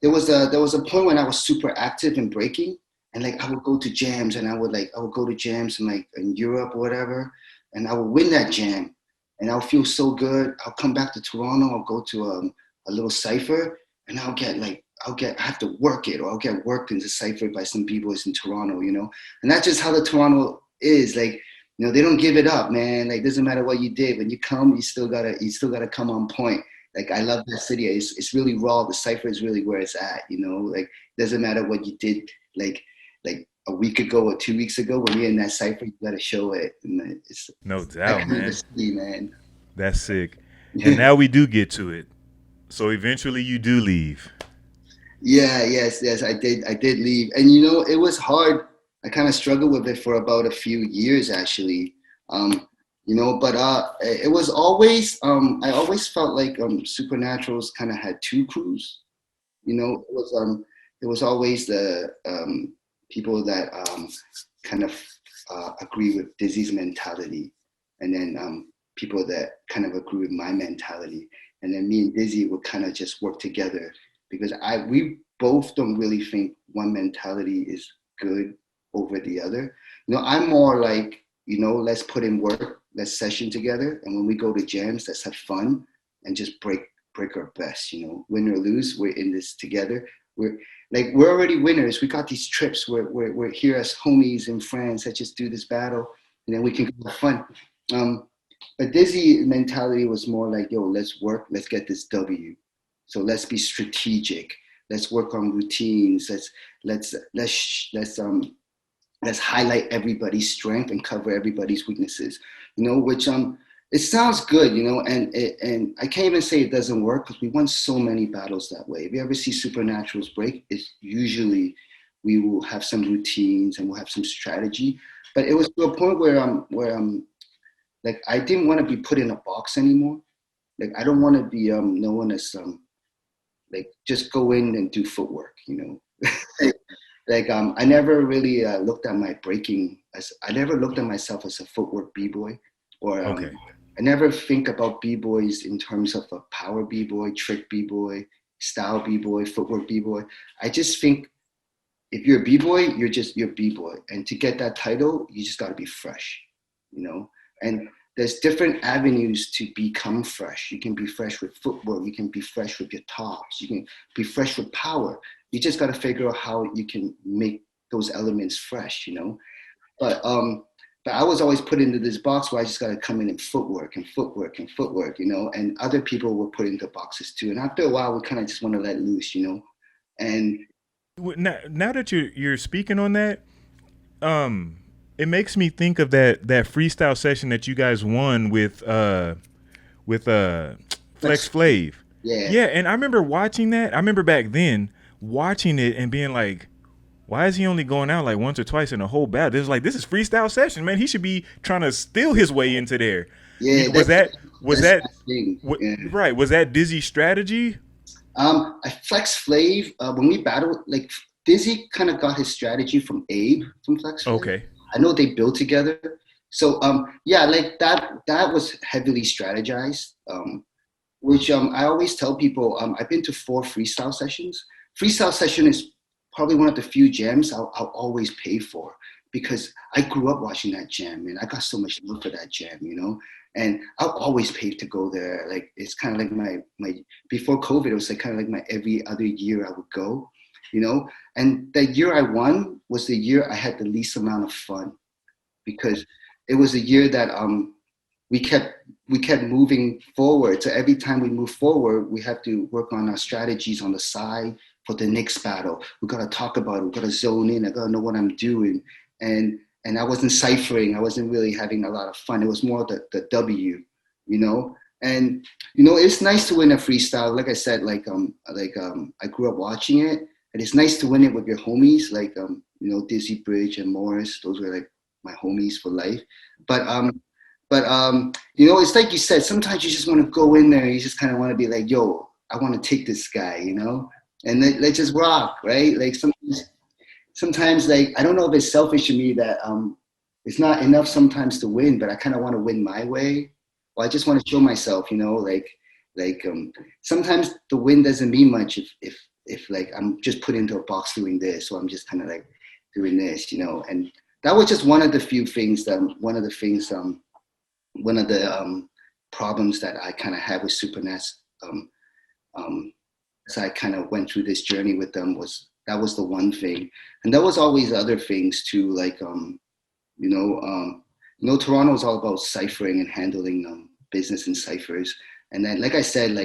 there was a point when I was super active in breaking, and like I would go to jams, and I would go to jams in Europe or whatever, and I would win that jam, and I'll feel so good. I'll come back to Toronto. I'll go to a little Cypher, and I have to work it, or I'll get worked into Cypher by some b-boys in Toronto, you know. And that's just how the Toronto is. Like, You know, they don't give it up, man. Like, doesn't matter what you did. When you come, you still gotta come on point. Like, I love that city. It's really raw. The Cypher is really where it's at, you know? Like, doesn't matter what you did, like a week ago or 2 weeks ago, when you're in that Cypher, you gotta show it. And it's no doubt, man. City, man. That's sick. And now we do get to it. So eventually you do leave. Yeah, yes, I did leave. And, you know, it was hard. I kind of struggled with it for about a few years, actually. You know, but it was always, I always felt like Supernaturalz kind of had two crews. You know, it was always the people that kind of agree with Dizzy's mentality, and then people that kind of agree with my mentality. And then me and Dizzy would kind of just work together, because we both don't really think one mentality is good over the other. You know, I'm more like, you know, let's put in work, let's session together, and when we go to jams, let's have fun and just break our best. You know, win or lose, we're in this together. We're already winners. We got these trips. We're here as homies and friends. Let's just do this battle, and then we can have fun. But Dizzy mentality was more like, yo, let's work, let's get this W. So let's be strategic. Let's work on routines. Let's highlight everybody's strength and cover everybody's weaknesses. You know, which it sounds good, you know, and I can't even say it doesn't work, because we won so many battles that way. If you ever see Supernaturalz break, it's usually we will have some routines and we'll have some strategy. But it was to a point where like, I didn't want to be put in a box anymore. Like, I don't want to be known as like, just go in and do footwork, you know. Like, I never really looked at my breaking I never looked at myself as a footwork b-boy, or I never think about b-boys in terms of a power b-boy, trick b-boy, style b-boy, footwork b-boy. I just think if you're a b-boy, you're b-boy, and to get that title, you just got to be fresh, you know. And there's different avenues to become fresh. You can be fresh with footwork. You can be fresh with your tops. You can be fresh with power. You just got to figure out how you can make those elements fresh, you know. But I was always put into this box where I just got to come in and footwork, you know. And other people were put into boxes too. And after a while, we kind of just want to let loose, you know. And now that you're speaking on that, it makes me think of that freestyle session that you guys won with Flex Flav. Yeah, and I remember watching that. I remember back then watching it and being like, why is he only going out like once or twice in a whole battle? It was like, this is freestyle session, man. He should be trying to steal his way into there. Yeah, was that Dizzy's strategy? Flex Flav, when we battled, like, Dizzy kind of got his strategy from Abe from Flex Flav. Okay. I know they built together. So yeah, like that was heavily strategized, which I always tell people, I've been to 4 freestyle sessions. Freestyle session is probably one of the few jams I'll always pay for, because I grew up watching that jam, and I got so much love for that jam, you know, and I'll always pay to go there. Like, it's kind of like my before COVID, it was like kind of like my every other year I would go, you know. And the year I won was the year I had the least amount of fun, because it was a year that we kept moving forward. So every time we move forward, we have to work on our strategies on the side for the next battle. We got to talk about it. We got to zone in. I got to know what I'm doing. And I wasn't ciphering. I wasn't really having a lot of fun. It was more the W, you know. And, you know, it's nice to win a freestyle. Like I said, I grew up watching it. And it's nice to win it with your homies, like, you know, Dizzy, Bridge, and Morris. Those were like my homies for life. But you know, it's like you said, sometimes you just want to go in there. You just kind of want to be like, yo, I want to take this guy, you know, and let's just rock, right? Like, sometimes, like, I don't know if it's selfish of me that it's not enough sometimes to win, but I kind of want to win my way. Or I just want to show myself, you know, like sometimes the win doesn't mean much if like I'm just put into a box doing this, or I'm just kind of like doing this, you know. And that was just one of the few things one of the problems that I kind of had with Supernets. As I kind of went through this journey with them, was the one thing. And there was always other things too, like, you know, Toronto is all about ciphering and handling business in ciphers. And then, like I said,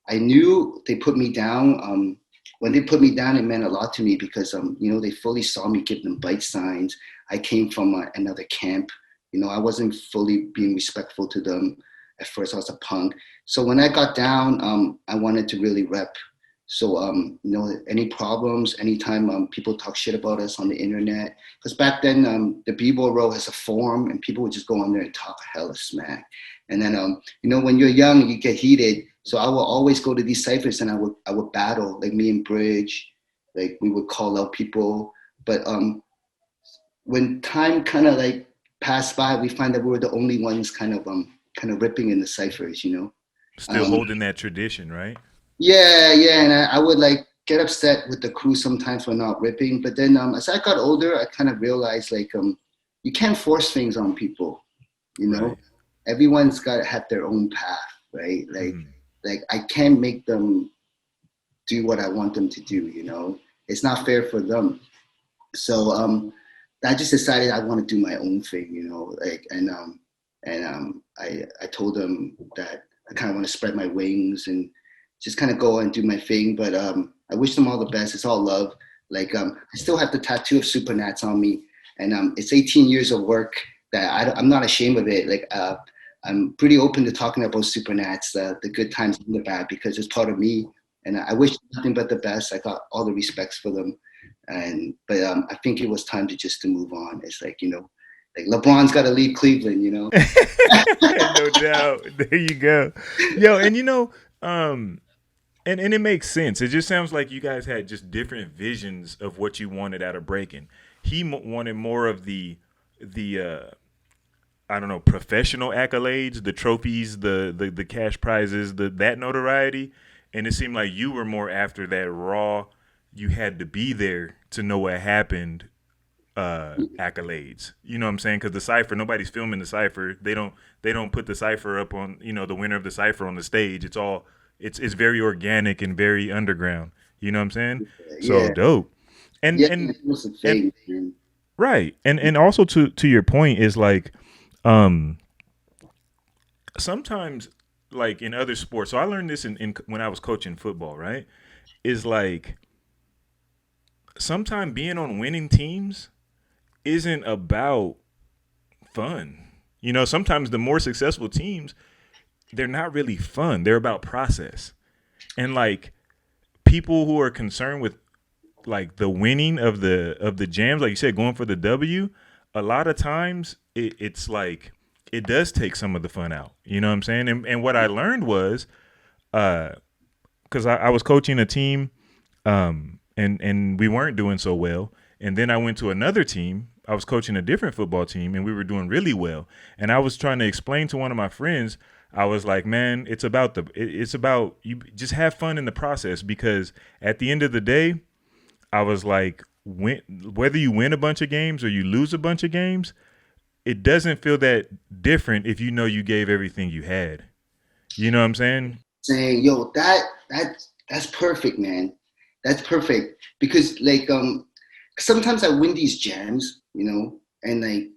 I knew they put me down. When they put me down, it meant a lot to me because, they fully saw me give them bite signs. I came from another camp. I wasn't fully being respectful to them. At first, I was a punk. So when I got down, I wanted to really rep. So, any problems, anytime people talk shit about us on the internet, because back then the B-Boy Row has a forum and people would just go on there and talk hella smack. And then, when you're young, you get heated. So I will always go to these ciphers and I would battle, like me and Bridge, like we would call out people. But when time kind of like passed by, we find that we were the only ones kind of ripping in the ciphers, Still holding that tradition, right? Yeah, and I would like get upset with the crew sometimes for not ripping. But then as I got older, I kind of realized you can't force things on people, Right. Everyone's got to have their own path, right? Like I can't make them do what I want them to do, It's not fair for them. So I just decided I want to do my own thing, I told them that I kind of want to spread my wings and just kind of go and do my thing. But I wish them all the best. It's all love. I still have the tattoo of Supernats on me, and it's 18 years of work that I'm not ashamed of it. I'm pretty open to talking about Supernats, the good times and the bad, because it's part of me. And I wish nothing but the best. I got all the respects for them. But I think it was time to move on. It's like LeBron's got to leave Cleveland, No doubt. There you go. Yo, and and it makes sense. It just sounds like you guys had just different visions of what you wanted out of breaking. He wanted more of the I don't know, professional accolades, the trophies, the cash prizes, that notoriety. And it seemed like you were more after that raw, you had to be there to know what happened accolades. You know what I'm saying? Because the Cypher, nobody's filming the Cypher. They don't put the Cypher up on, the winner of the Cypher on the stage. It's all it's very organic and very underground. You know what I'm saying? Yeah. So dope. And right. And also to your point is sometimes like in other sports. So I learned this in when I was coaching football, right? Is sometimes being on winning teams isn't about fun. Sometimes the more successful teams, they're not really fun. They're about process. And people who are concerned with the winning of the jams, like you said, going for the W, a lot of times it's it does take some of the fun out. You know what I'm saying? And what I learned was, because I was coaching a team, and we weren't doing so well. And then I went to another team. I was coaching a different football team, and we were doing really well. And I was trying to explain to one of my friends, I was like, man, it's about you just have fun in the process, because at the end of the day, I was like, whether you win a bunch of games or you lose a bunch of games, it doesn't feel that different if you gave everything you had. You know what I'm saying? Saying, yo, that's perfect, man. That's perfect. Because sometimes I win these jams, and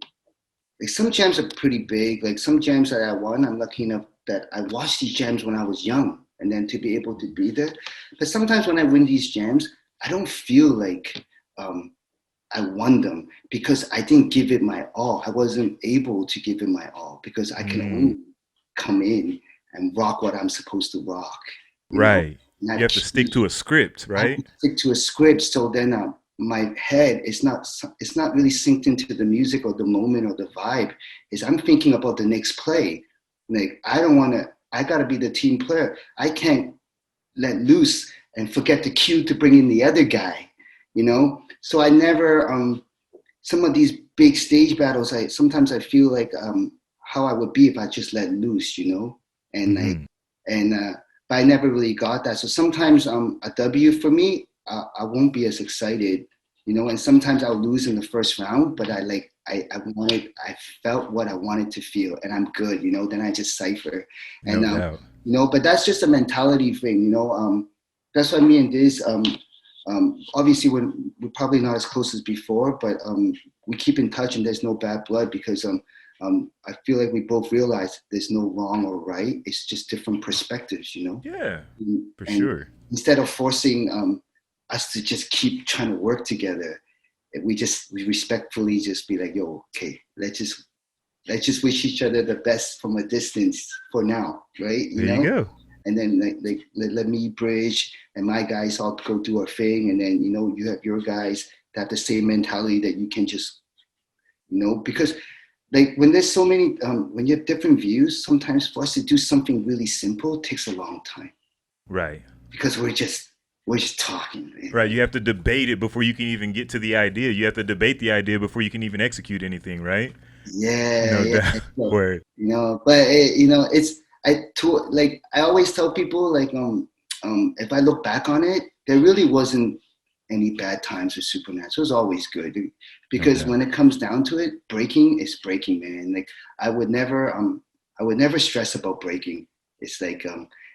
some jams are pretty big. Some jams that I won, I'm lucky enough that I watched these jams when I was young, and then to be able to be there. But sometimes when I win these jams, I don't feel like I won them because I didn't give it my all. I wasn't able to give it my all because I can only come in and rock what I'm supposed to rock. Right. You have to stick to a script, right? Stick to a script. So then my head is not really synced into the music or the moment or the vibe. I'm thinking about the next play. I got to be the team player. I can't let loose and forget the cue to bring in the other guy, So I never, some of these big stage battles, sometimes I feel like how I would be if I just let loose, but I never really got that. So sometimes a W for me, I won't be as excited, and sometimes I'll lose in the first round, but I felt what I wanted to feel, and I'm good, then I just cipher. And, but that's just a mentality thing, that's why me and Diz, obviously we're probably not as close as before, but we keep in touch and there's no bad blood because I feel like we both realize there's no wrong or right. It's just different perspectives, you know? Yeah, for And sure. instead of forcing us to just keep trying to work together, we respectfully just be like, yo, okay, let's just wish each other the best from a distance for now, right? There you go. And then let me bridge and my guys all go do our thing. And then, you know, you have your guys that have the same mentality that you can just, you know, because like when there's so many, when you have different views, sometimes for us to do something really simple takes a long time. Right. Because we're just talking. Man. Right. You have to debate it before you can even get to the idea. You have to debate the idea before you can even execute anything, right? Yeah. Word. You know, but you know, I always tell people like if I look back on it, there really wasn't any bad times with Supernats. It was always good because when it comes down to it, breaking is breaking, man. Like I would never stress about breaking. It's like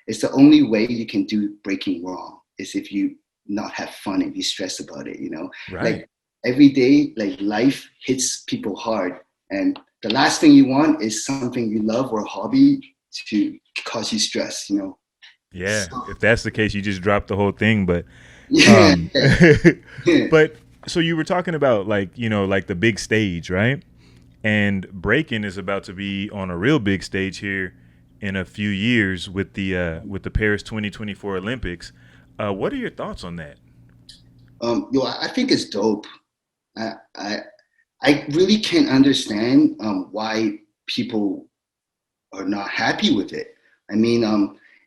it's the only way you can do breaking wrong is if you not have fun and you stress about it, you know. Right. Like every day, like life hits people hard, and the last thing you want is something you love or a hobby to cause you stress, you know. Yeah, if that's the case, you just drop the whole thing. But but so you were talking about like, you know, like the big stage, right? And breaking is about to be on a real big stage here in a few years with the Paris 2024 Olympics. What are your thoughts on that? I think it's dope. I really can't understand why people are not happy with it. I mean,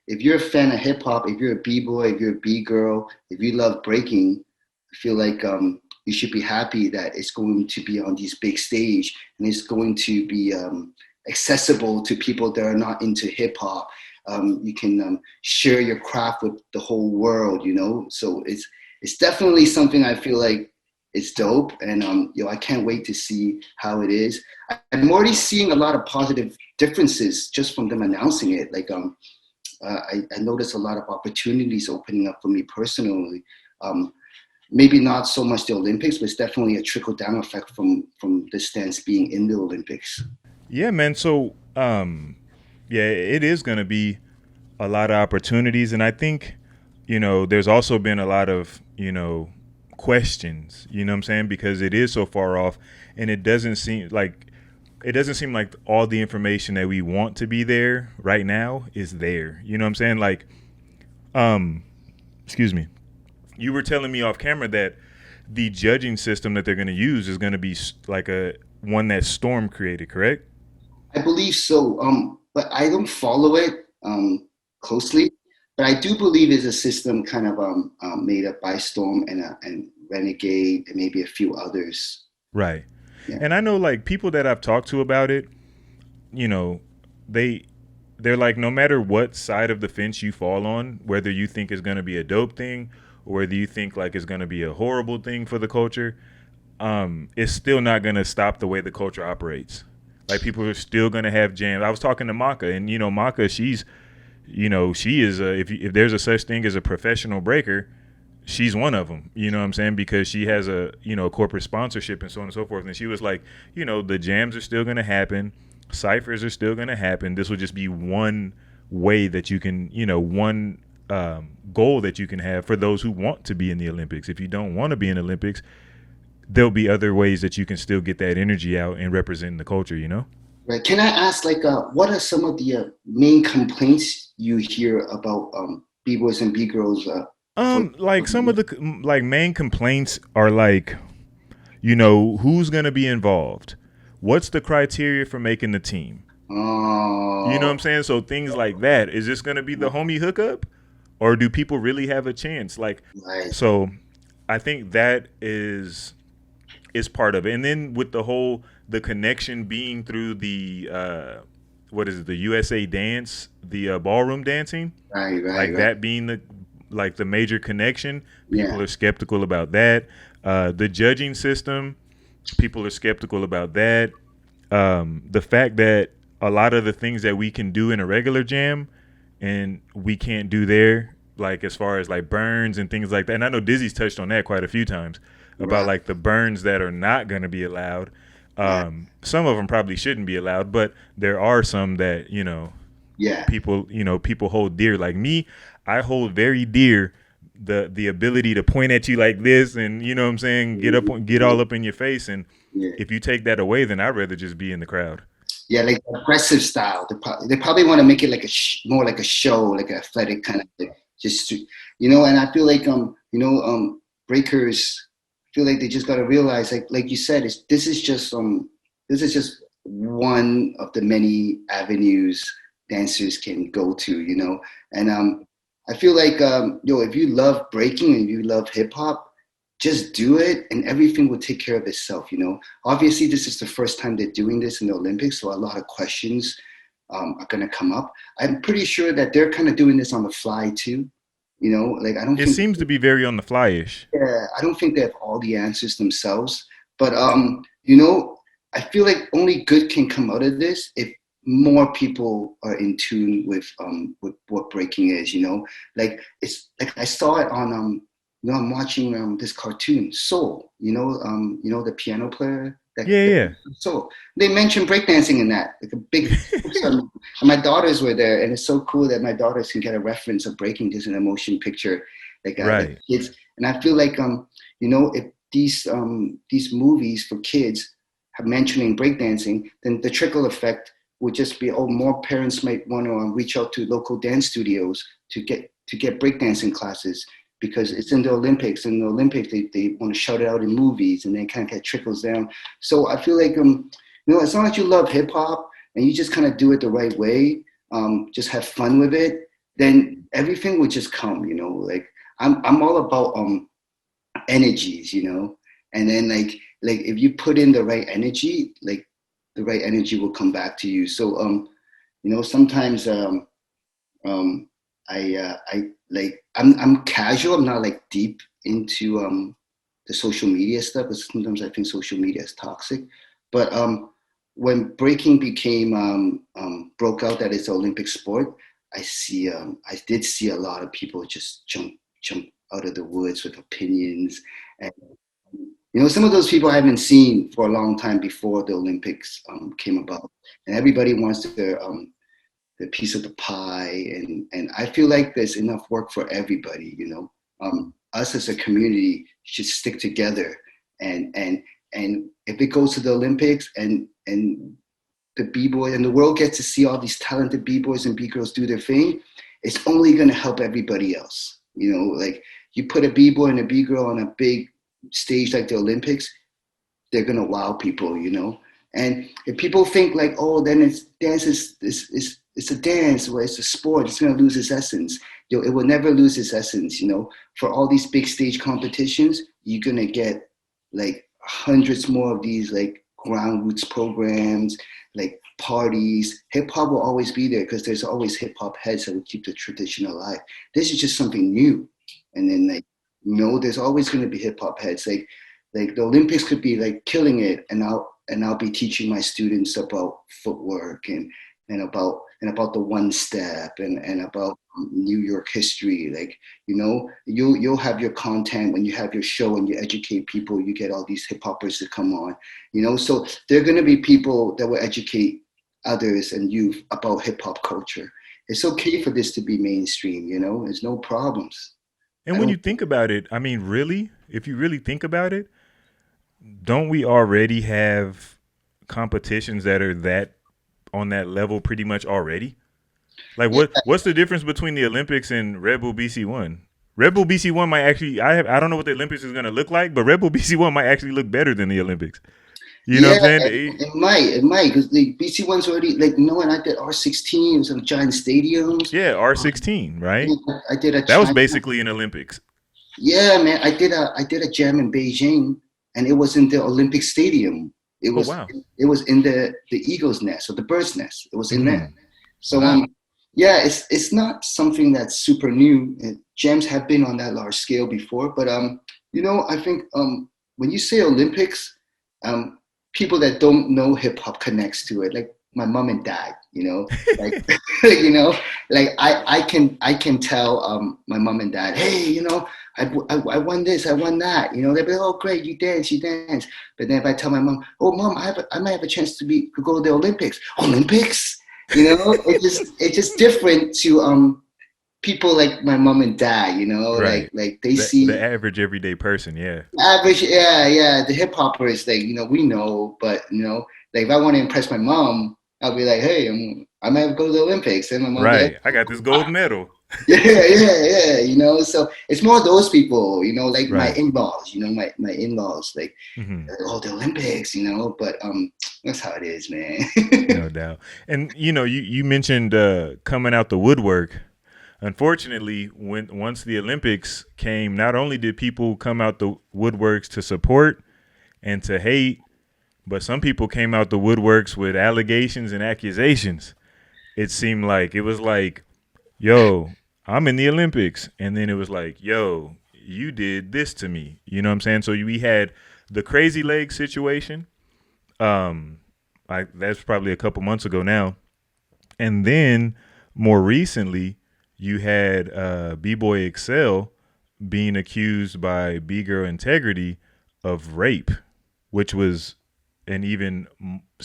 if you're a fan of hip hop, if you're a b-boy, if you're a b-girl, if you love breaking, I feel like you should be happy that it's going to be on these big stage and it's going to be accessible to people that are not into hip hop. You can share your craft with the whole world, you know. So it's definitely something I feel like it's dope, and I can't wait to see how it is. I'm already seeing a lot of positive differences just from them announcing it. Like I noticed a lot of opportunities opening up for me personally. Maybe not so much the Olympics, but it's definitely a trickle down effect from this stance being in the Olympics. Yeah, man. So it is going to be a lot of opportunities, and I think, you know, there's also been a lot of, you know, questions, you know what I'm saying, because it is so far off, and it doesn't seem like all the information that we want to be there right now is there, you know what I'm saying? Like excuse me, you were telling me off camera that the judging system that they're going to use is going to be like one that Storm created, correct? I believe so, but I don't follow it closely. But I do believe it's a system kind of made up by Storm and Renegade and maybe a few others. Right. Yeah. And I know like people that I've talked to about it, you know, they're like, no matter what side of the fence you fall on, whether you think it's going to be a dope thing or whether you think like it's going to be a horrible thing for the culture, it's still not going to stop the way the culture operates. Like people are still going to have jams. I was talking to Maka, and you know, Maka, she is if there's a such thing as a professional breaker, she's one of them, you know what I'm saying? Because she has a, you know, corporate sponsorship and so on and so forth. And she was like, you know, the jams are still going to happen. Cyphers are still going to happen. This will just be one way that you can, you know, one goal that you can have for those who want to be in the Olympics. If you don't want to be in the Olympics, there'll be other ways that you can still get that energy out and represent the culture, you know? Right. Can I ask, like, what are some of the main complaints you hear about b-boys and b-girls? Like some of the like main complaints are like, you know, who's gonna be involved? What's the criteria for making the team? Oh. You know what I'm saying? So things like that. Is this gonna be the homie hookup, or do people really have a chance? Like, right. So I think that is part of it. And then with the connection being through the the USA dance, the ballroom dancing, right, that being the major connection. People are skeptical about that. The judging system, people are skeptical about that. The fact that a lot of the things that we can do in a regular jam and we can't do there, like as far as like burns and things like that. And I know Dizzy's touched on that quite a few times about like the burns that are not going to be allowed. Some of them probably shouldn't be allowed, but there are some that, people hold dear. Like me, I hold very dear the ability to point at you like this and, you know what I'm saying, get all up in your face. And if you take that away, then I'd rather just be in the crowd. Yeah, like aggressive style. They probably want to make it like more like a show, like an athletic kind of thing. Just to, and I feel like breakers feel like they just got to realize, like you said, this is just one of the many avenues dancers can go to, and I feel like if you love breaking and you love hip hop, just do it and everything will take care of itself. Obviously this is the first time they're doing this in the Olympics, so a lot of questions are going to come up. I'm pretty sure that they're kind of doing this on the fly too. Like it seems to be very on the fly-ish. Yeah, I don't think they have all the answers themselves, but I feel like only good can come out of this if more people are in tune with what breaking is. Like it's like I saw it on I'm watching this cartoon Soul. The piano player. So they mentioned breakdancing in that, like a big. And my daughters were there, and it's so cool that my daughters can get a reference of breaking just in a motion picture, like kids. And I feel like if these movies for kids have mentioning breakdancing, then the trickle effect would just be more parents might want to reach out to local dance studios to get breakdancing classes. Because it's in the Olympics, and the Olympics they want to shout it out in movies, and then kind of trickles down. So I feel like as long as you love hip hop and you just kind of do it the right way, just have fun with it, then everything will just come. Like I'm all about energies, and then like if you put in the right energy, like the right energy will come back to you. So sometimes I'm casual. I'm not like deep into the social media stuff, but sometimes I think social media is toxic. But when breaking became broke out that it's an Olympic sport, I did see a lot of people just jump out of the woods with opinions, and some of those people I haven't seen for a long time before the Olympics came about, and everybody wants their piece of the pie, and I feel like there's enough work for everybody. Us as a community should stick together, and if it goes to the Olympics and the b-boy and the world gets to see all these talented b-boys and b-girls do their thing, it's only going to help everybody else. Like you put a b-boy and a b-girl on a big stage like the Olympics, they're going to wow people. And if people think like, then dance is it's a dance, or it's a sport, it's going to lose its essence. It will never lose its essence. For all these big stage competitions, you're going to get like hundreds more of these like ground roots programs, like parties. Hip hop will always be there because there's always hip hop heads that will keep the tradition alive. This is just something new. And then there's always going to be hip hop heads. Like the Olympics could be like killing it, and I'll be teaching my students about footwork and about the one step and about New York history. Like, you'll have your content when you have your show and you educate people, you get all these hip hoppers to come on, so there are going to be people that will educate others and youth about hip hop culture. It's okay for this to be mainstream, there's no problems. And when you think about it, I mean, really, if you really think about it, don't we already have competitions that are on that level pretty much already? Like what's the difference between the Olympics and Red Bull BC1? Red Bull BC1 might actually, I don't know what the Olympics is going to look like, but Red Bull BC1 might actually look better than the Olympics. You know what I'm saying? It might, because the BC1's already, and I did R16, it was in giant stadiums. Yeah, R16, right? I did that was basically an Olympics. Yeah, man, I did a jam in Beijing, and it was in the Olympic Stadium. It was It was in the eagle's nest or the bird's nest. It was in there. So it's not something that's super new. Jams have been on that large scale before, but I think when you say Olympics, people that don't know hip hop connects to it, like my mom and dad, like like I can tell my mom and dad, hey, you know, I won this, I won that. You know, they'll be like, oh great, you dance. But then if I tell my mom, oh mom, I might have a chance to go to the Olympics. Olympics? You know, it's just different to people like my mom and dad, you know, Right. like they see the average everyday person. Yeah. average, yeah, the hip hoppers, like, you know, we know, but you know, like if I want to impress my mom, I'll be like, hey, I might go to the Olympics, and my mom, Right. like, I got this gold medal. yeah, you know, so it's more those people, you know, like my Right. in-laws, you know, my in-laws, like, Mhm. oh, the Olympics, you know, but that's how it is, man. No doubt. And you know, you mentioned coming out the woodwork. Unfortunately, once the Olympics came, not only did people come out the woodworks to support and to hate, but some people came out the woodworks with allegations and accusations. It seemed like it was like, yo, I'm in the Olympics. And then it was like, yo, you did this to me. You know what I'm saying? So we had the crazy leg situation. That's probably a couple months ago now. And then more recently, you had B-Boy Excel being accused by B-Girl Integrity of rape, which was an even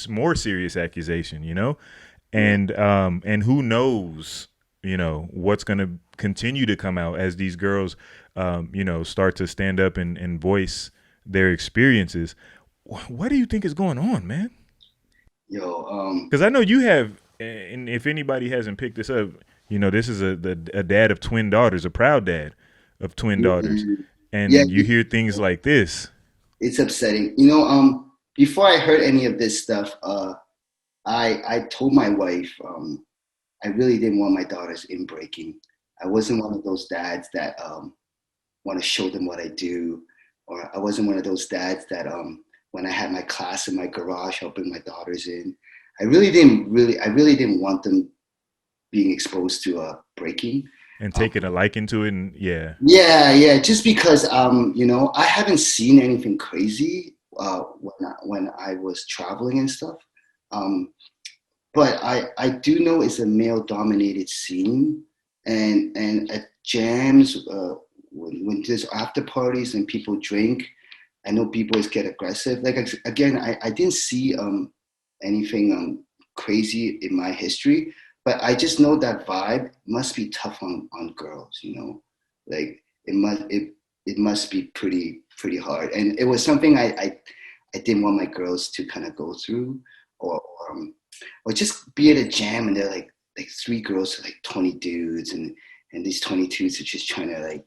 more serious accusation, you know? And who knows, you know, what's going to continue to come out as these girls, you know, start to stand up and voice their experiences. What do you think is going on, man? Yo, because I know you have, and if anybody hasn't picked this up, you know, this is a dad of twin daughters, a proud dad of twin daughters, and yeah, you hear things like this. It's upsetting. You know, before I heard any of this stuff, I told my wife, I really didn't want my daughters in breaking. I wasn't one of those dads that want to show them what I do, or I wasn't one of those dads that when I had my class in my garage, I'll bring my daughters in. I really didn't want them being exposed to breaking and taking a liking to it. And yeah, just because you know, I haven't seen anything crazy when I was traveling and stuff, but I do know it's a male dominated scene, and at jams, when there's after parties and people drink, I know B-boys get aggressive. Like, again, I didn't see anything crazy in my history, but I just know that vibe must be tough on girls, you know, like it must be pretty hard. And it was something I didn't want my girls to kind of go through, or just be at a jam and they're like 3 girls to like 20 dudes, and these 20 dudes are just trying to like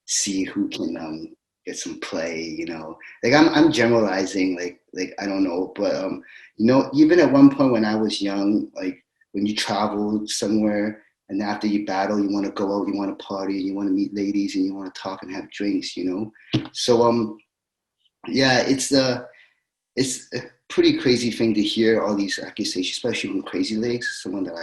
see who can get some play, you know. Like I'm generalizing, like I don't know, but you know, even at one point when I was young, like when you travel somewhere and after you battle, you want to go out, you want to party, you want to meet ladies, and you want to talk and have drinks, you know. So yeah, it's a pretty crazy thing to hear all these accusations, especially from Crazy Legs, someone that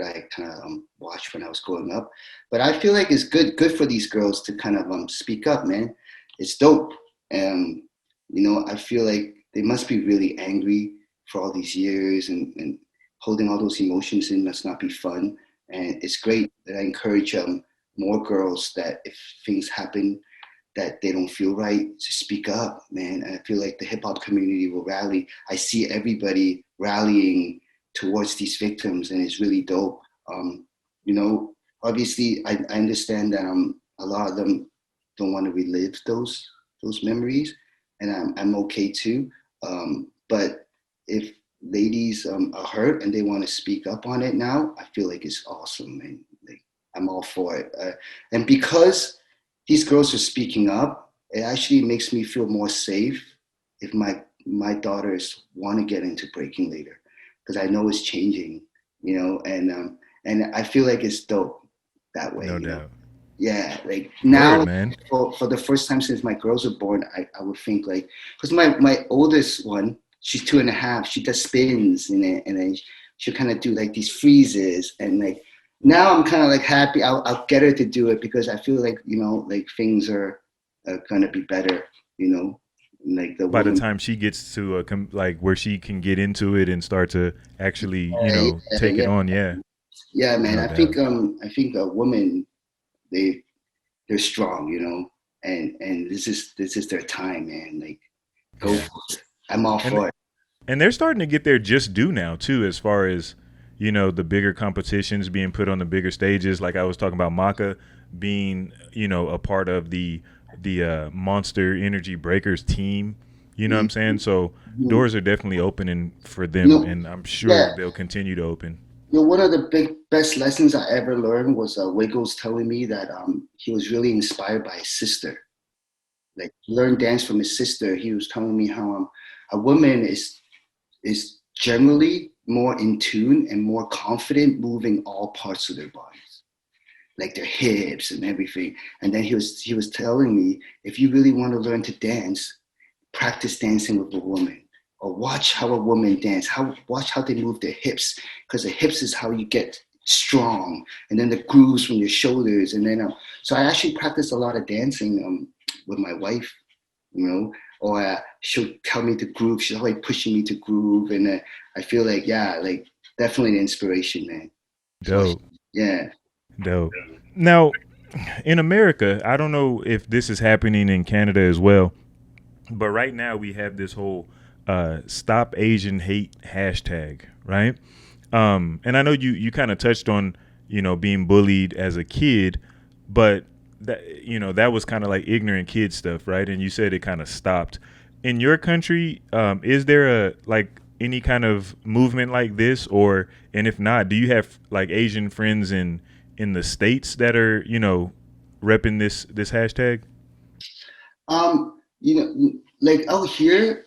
I kind of watched when I was growing up. But I feel like it's good for these girls to kind of speak up, man. It's dope. You know, I feel like they must be really angry for all these years, and holding all those emotions in must not be fun. And it's great that I encourage more girls that if things happen that they don't feel right, to speak up, man. And I feel like the hip hop community will rally. I see everybody rallying towards these victims, and it's really dope. You know, obviously I understand that a lot of them don't want to relive those memories, and I'm okay too. But if ladies are hurt and they want to speak up on it now, I feel like it's awesome, man. Like, I'm all for it. And because these girls are speaking up, it actually makes me feel more safe if my daughters want to get into breaking later, because I know it's changing, you know, and I feel like it's dope that way. No doubt. Know? Yeah, like now, Word, man. For the first time since my girls were born, I would think like, because my oldest one, she's 2.5, she does spins and then she'll kind of do like these freezes, and like now I'm kind of like happy I'll get her to do it, because I feel like, you know, like things are gonna be better, you know, like by the time she gets to like where she can get into it and start to actually, you know, take it on. Yeah. Yeah, man. No I doubt. think a woman, they're strong, you know, and this is their time, man. Like, go for it. I'm all for it. And they're starting to get their just due now too, as far as, you know, the bigger competitions being put on the bigger stages. Like I was talking about Maka being, you know, a part of the Monster Energy Breakers team. You know what I'm saying? So doors are definitely opening for them, and I'm sure they'll continue to open. You know, one of the best lessons I ever learned was Wiggles telling me that he was really inspired by his sister. Like, he learned dance from his sister. He was telling me how a woman is generally more in tune and more confident moving all parts of their bodies, like their hips and everything. And then he was telling me, if you really want to learn to dance, practice dancing with a woman, or watch how a woman dance, watch how they move their hips, because the hips is how you get strong, and then the grooves from your shoulders. And then so I actually practice a lot of dancing with my wife, you know, or she'll tell me to groove. She's always pushing me to groove, and I feel like, yeah, like, definitely an inspiration, man. Dope. Yeah. Dope. Now, in America, I don't know if this is happening in Canada as well, but right now we have this whole Stop Asian Hate hashtag, right? And I know you kind of touched on, you know, being bullied as a kid, but that, you know, that was kind of like ignorant kid stuff, right? And you said it kind of stopped. In your country, is there any kind of movement like this, and if not, do you have like Asian friends in the States that are, you know, repping this hashtag? You know, like out here,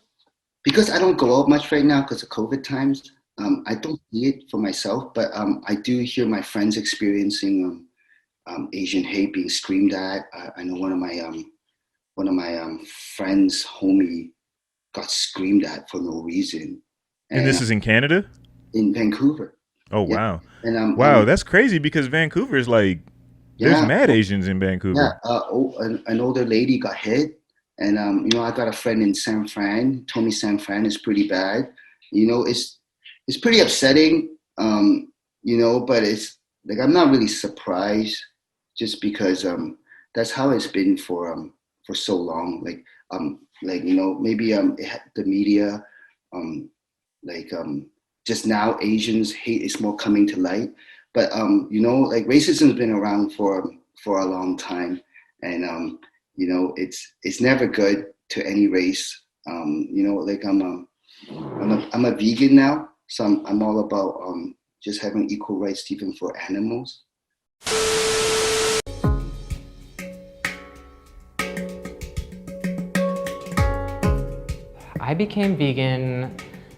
because I don't go out much right now because of COVID times, I don't see it for myself, but I do hear my friends experiencing Asian hate being screamed at. I know one of my friends' homie got screamed at for no reason. And this is in Canada? In Vancouver. Oh, yeah. wow. And wow, that's crazy, because Vancouver is like, there's mad Asians in Vancouver. Yeah, an older lady got hit. And, you know, I got a friend in San Fran, told me San Fran is pretty bad. You know, it's pretty upsetting, you know, but it's like, I'm not really surprised, just because that's how it's been for so long. Like, you know, maybe the media, just now Asians hate is more coming to light. But, you know, like, racism's been around for a long time. And, you know, it's never good to any race. You know, like, I'm a vegan now, so I'm all about just having equal rights even for animals. I became vegan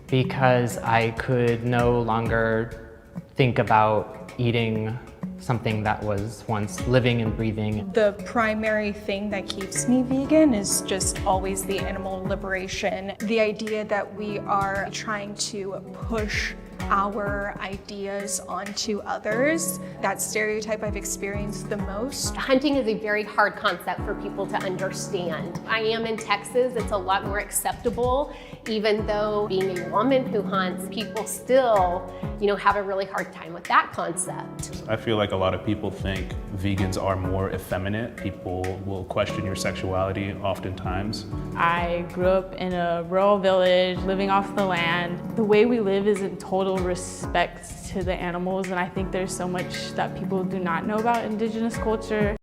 because I could no longer think about eating something that was once living and breathing. The primary thing that keeps me vegan is just always the animal liberation. The idea that we are trying to push our ideas onto others. That stereotype I've experienced the most. Hunting is a very hard concept for people to understand. I am in Texas, it's a lot more acceptable, even though being a woman who hunts, people still, you know, have a really hard time with that concept. I feel like a lot of people think vegans are more effeminate. People will question your sexuality oftentimes. I grew up in a rural village, living off the land. The way we live is in total respect to the animals, and I think there's so much that people do not know about indigenous culture.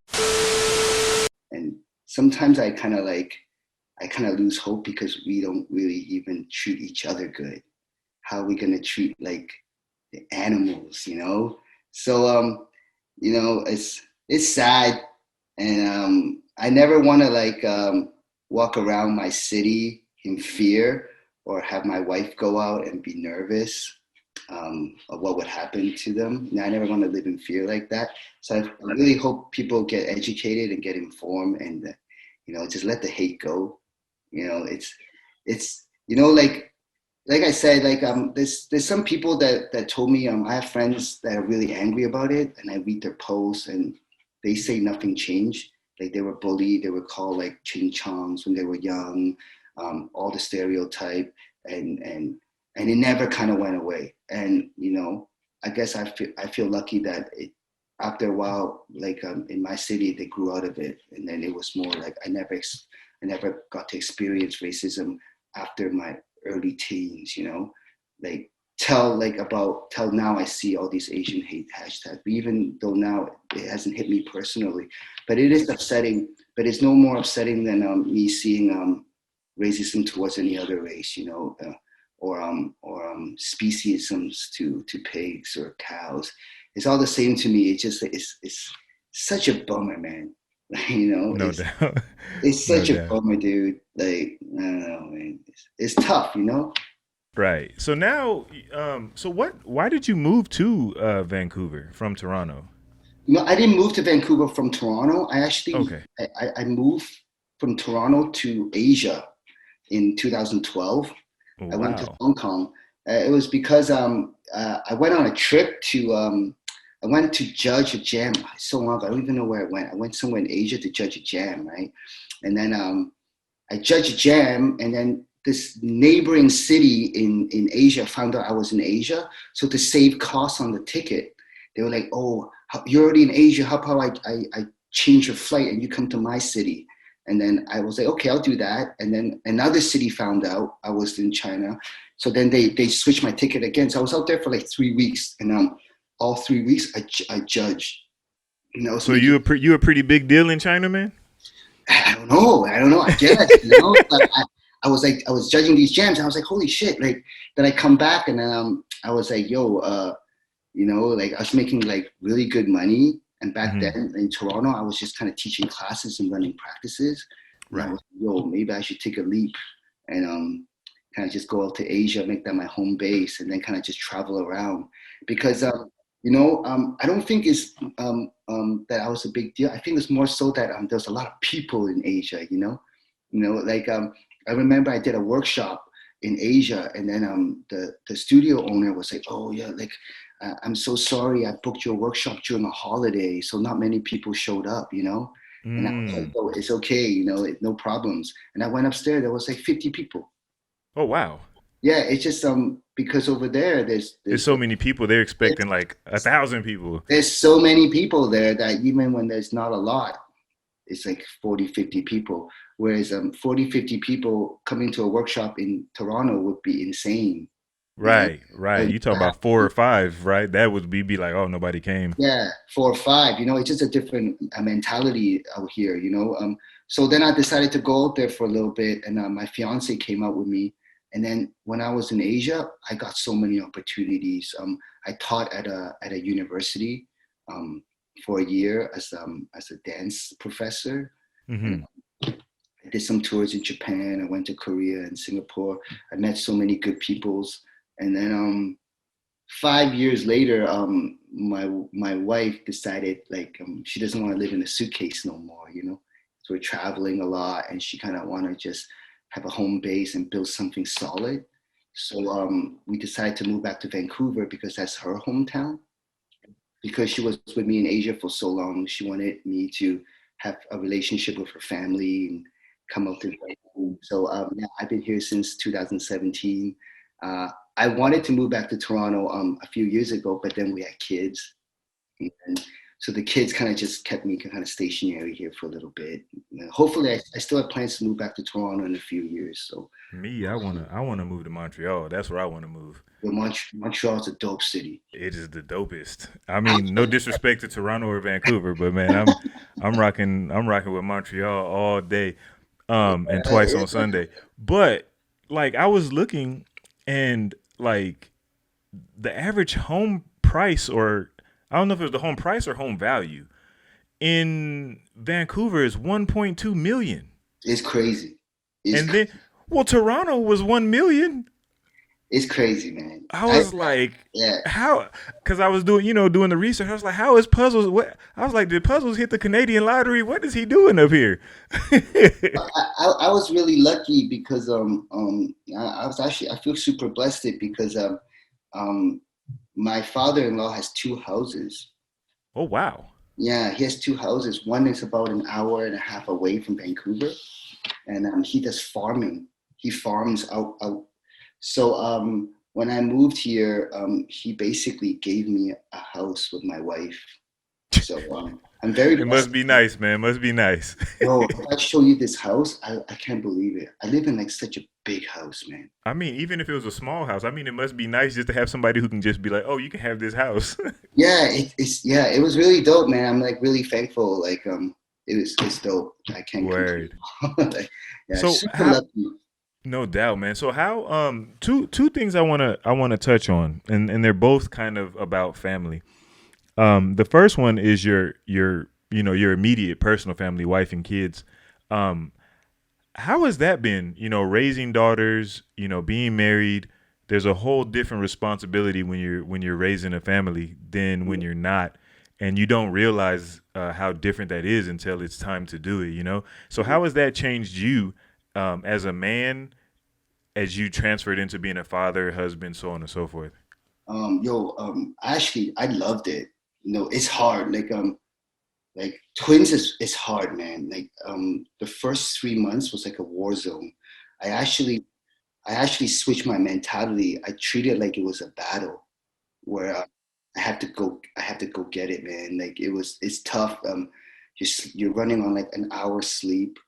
And sometimes I kind of lose hope, because we don't really even treat each other good. How are we gonna treat like the animals, you know? So you know, it's sad, and I never want to walk around my city in fear, or have my wife go out and be nervous of what would happen to them. And I never want to live in fear like that. So I really hope people get educated and get informed, and you know, just let the hate go. You know, it's you know, like I said, there's some people that told me, I have friends that are really angry about it, and I read their posts and they say nothing changed. Like, they were bullied, they were called like ching chongs when they were young, all the stereotype, and it never kind of went away. And, you know, I guess I feel lucky that after a while, like in my city, they grew out of it, and then it was more like I never got to experience racism after my early teens, you know, like till now I see all these Asian hate hashtags, but even though now it hasn't hit me personally, but it is upsetting, but it's no more upsetting than me seeing racism towards any other race, you know, or speciesisms to pigs or cows. It's all the same to me. It's just, it's such a bummer, man. You know, No doubt. It's such No a doubt. bummer, dude. Like, I don't know, man. It's tough, you know? Right. So now, why did you move to Vancouver from Toronto? No, I didn't move to Vancouver from Toronto. I actually, Okay. I moved from Toronto to Asia in 2012. Oh, I went to wow. Hong Kong. It was because I went on a trip to, I went to judge a jam so long ago. I don't even know where I went. I went somewhere in Asia to judge a jam, right? And then I judged a jam, and then this neighboring city in Asia found out I was in Asia. So to save costs on the ticket, they were like, "Oh, you're already in Asia. How about I change your flight and you come to my city?" And then I was like, "Okay, I'll do that." And then another city found out I was in China. So then they switched my ticket again. So I was out there for like 3 weeks, and all 3 weeks I judged. You know, So you a pretty big deal in China, man? I don't know. I guess, you know, but I was judging these jams, and I was like, holy shit. Like, then I come back, and then I was like, yo, you know, like I was making like really good money. And back then in Toronto, I was just kind of teaching classes and running practices. And I was like, yo, maybe I should take a leap and kind of just go out to Asia, make that my home base, and then kind of just travel around. Because you know, I don't think it's that I was a big deal. I think it's more so that there's a lot of people in Asia, you know, like I remember I did a workshop in Asia, and then the studio owner was like, "Oh yeah, like I'm so sorry, I booked your workshop during a holiday, so not many people showed up, you know." And I was like, "Oh, it's okay, you know, no problems." And I went upstairs, there was like 50 people. Oh, wow. Yeah, it's just because over there there's so many people. They're expecting like 1,000 people. There's so many people there that even when there's not a lot, it's like 40, 50 people. Whereas 40, 50 people coming to a workshop in Toronto would be insane. Right, You know? right. You talk about 4 or 5, right? That would be like, oh, nobody came. Yeah, 4 or 5. You know, it's just a different mentality out here, you know. So then I decided to go out there for a little bit, and my fiance came out with me. And then when I was in Asia, I got so many opportunities. I taught at a university for a year as a dance professor. And I did some tours in Japan. I went to Korea and Singapore. I met so many good peoples. And then 5 years later, my wife decided like she doesn't want to live in a suitcase no more. You know, so we're traveling a lot, and she kind of want to just have a home base and build something solid. So we decided to move back to Vancouver because that's her hometown. Because she was with me in Asia for so long, she wanted me to have a relationship with her family and come out to Vancouver. So yeah, I've been here since 2017. I wanted to move back to Toronto a few years ago, but then we had kids. And so the kids kind of just kept me kind of stationary here for a little bit. Hopefully, I still have plans to move back to Toronto in a few years. So me, I wanna move to Montreal. That's where I want to move. Well, Montreal's a dope city. It is the dopest. I mean, no disrespect to Toronto or Vancouver, but man, I'm rocking with Montreal all day, and twice on Sunday. But like I was looking, and like the average home price, or I don't know if it was the home price or home value, in Vancouver is 1.2 million. It's crazy. Then, well, Toronto was 1 million. It's crazy, man. I was like, yeah, how? Because I was doing the research. I was like, how is Puzzles? What? I was like, did Puzzles hit the Canadian lottery? What is he doing up here? I was really lucky because I feel super blessed because my father-in-law has 2 houses. Oh wow. Yeah, he has 2 houses. One is about an hour and a half away from Vancouver, and he does farming. He farms out. So when I moved here, he basically gave me a house with my wife. So I'm very. It must be nice, man. Must be nice. Yo, if I show you this house, I can't believe it. I live in like such a big house, man. I mean, even if it was a small house, I mean, it must be nice just to have somebody who can just be like, "Oh, you can have this house." Yeah, it was really dope, man. I'm like really thankful. Like it's dope. I can't. Word. Like, yeah, So super how, lucky. no doubt, man. So how two things I wanna touch on, and they're both kind of about family. The first one is your immediate personal family, wife and kids. How has that been? Raising daughters, being married. There's a whole different responsibility when you're raising a family than when you're not, and you don't realize how different that is until it's time to do it. So how has that changed you as a man, as you transferred into being a father, husband, so on and so forth? Actually, I loved it. It's hard. Like twins is hard, man. Like the first 3 months was like a war zone. I actually switched my mentality. I treated it like it was a battle where I have to go get it, man. Like it's tough. You're running on like an hour sleep.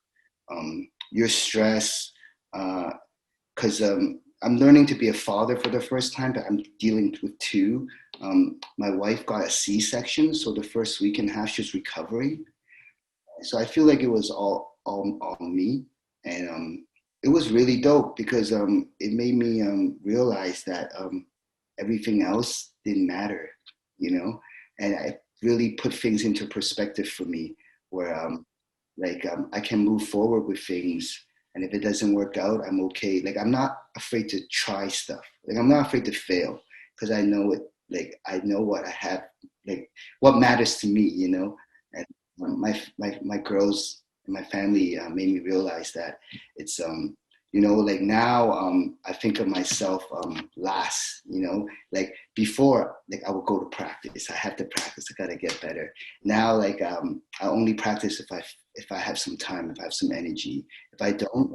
You're stressed because I'm learning to be a father for the first time, but I'm dealing with two. My wife got a C-section, so the first week and a half she was recovering. So I feel like it was all me, and it was really dope because it made me realize that everything else didn't matter, and I really put things into perspective for me, where I can move forward with things. And if it doesn't work out, I'm okay. Like, I'm not afraid to try stuff. Like, I'm not afraid to fail because I know it. Like, I know what I have, like, what matters to me, And my girls and my family made me realize that it's, like now I think of myself last, like before, like I would go to practice. I have to practice. I got to get better. Now, like I only practice if I have some time, if I have some energy. If I don't,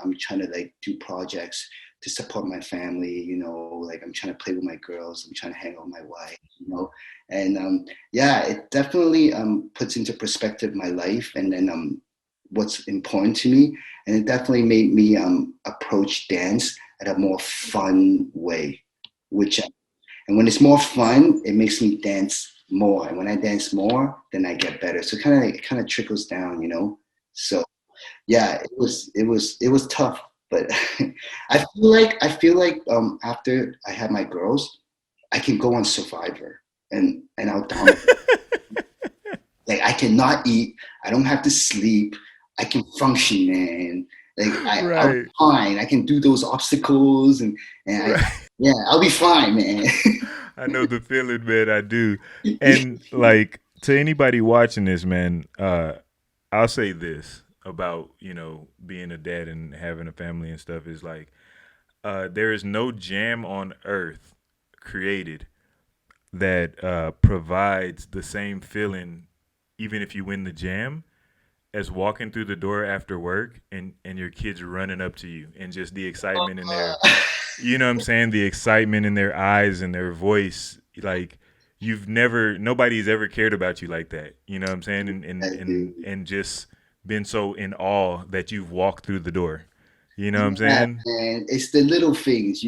I'm trying to like do projects to support my family, like I'm trying to play with my girls. I'm trying to hang out with my wife, and it definitely puts into perspective my life and then what's important to me. And it definitely made me approach dance at a more fun way, and when it's more fun, it makes me dance more. And when I dance more, then I get better. So it kind of trickles down, So yeah, it was tough, but I feel like after I had my girls, I can go on Survivor and I'll dominate. Like I cannot eat. I don't have to sleep. I can function, man. Like I'm fine. I can do those obstacles and I'll be fine, man. I know the feeling, man. I do. And like to anybody watching this, man, I'll say this about, being a dad and having a family and stuff is like, there is no jam on earth created that provides the same feeling, even if you win the jam, as walking through the door after work and your kids running up to you and just the excitement in their, the excitement in their eyes and their voice. Like nobody's ever cared about you like that. You know what I'm saying? And just been so in awe that you've walked through the door. You know what I'm saying? Man, it's the little things,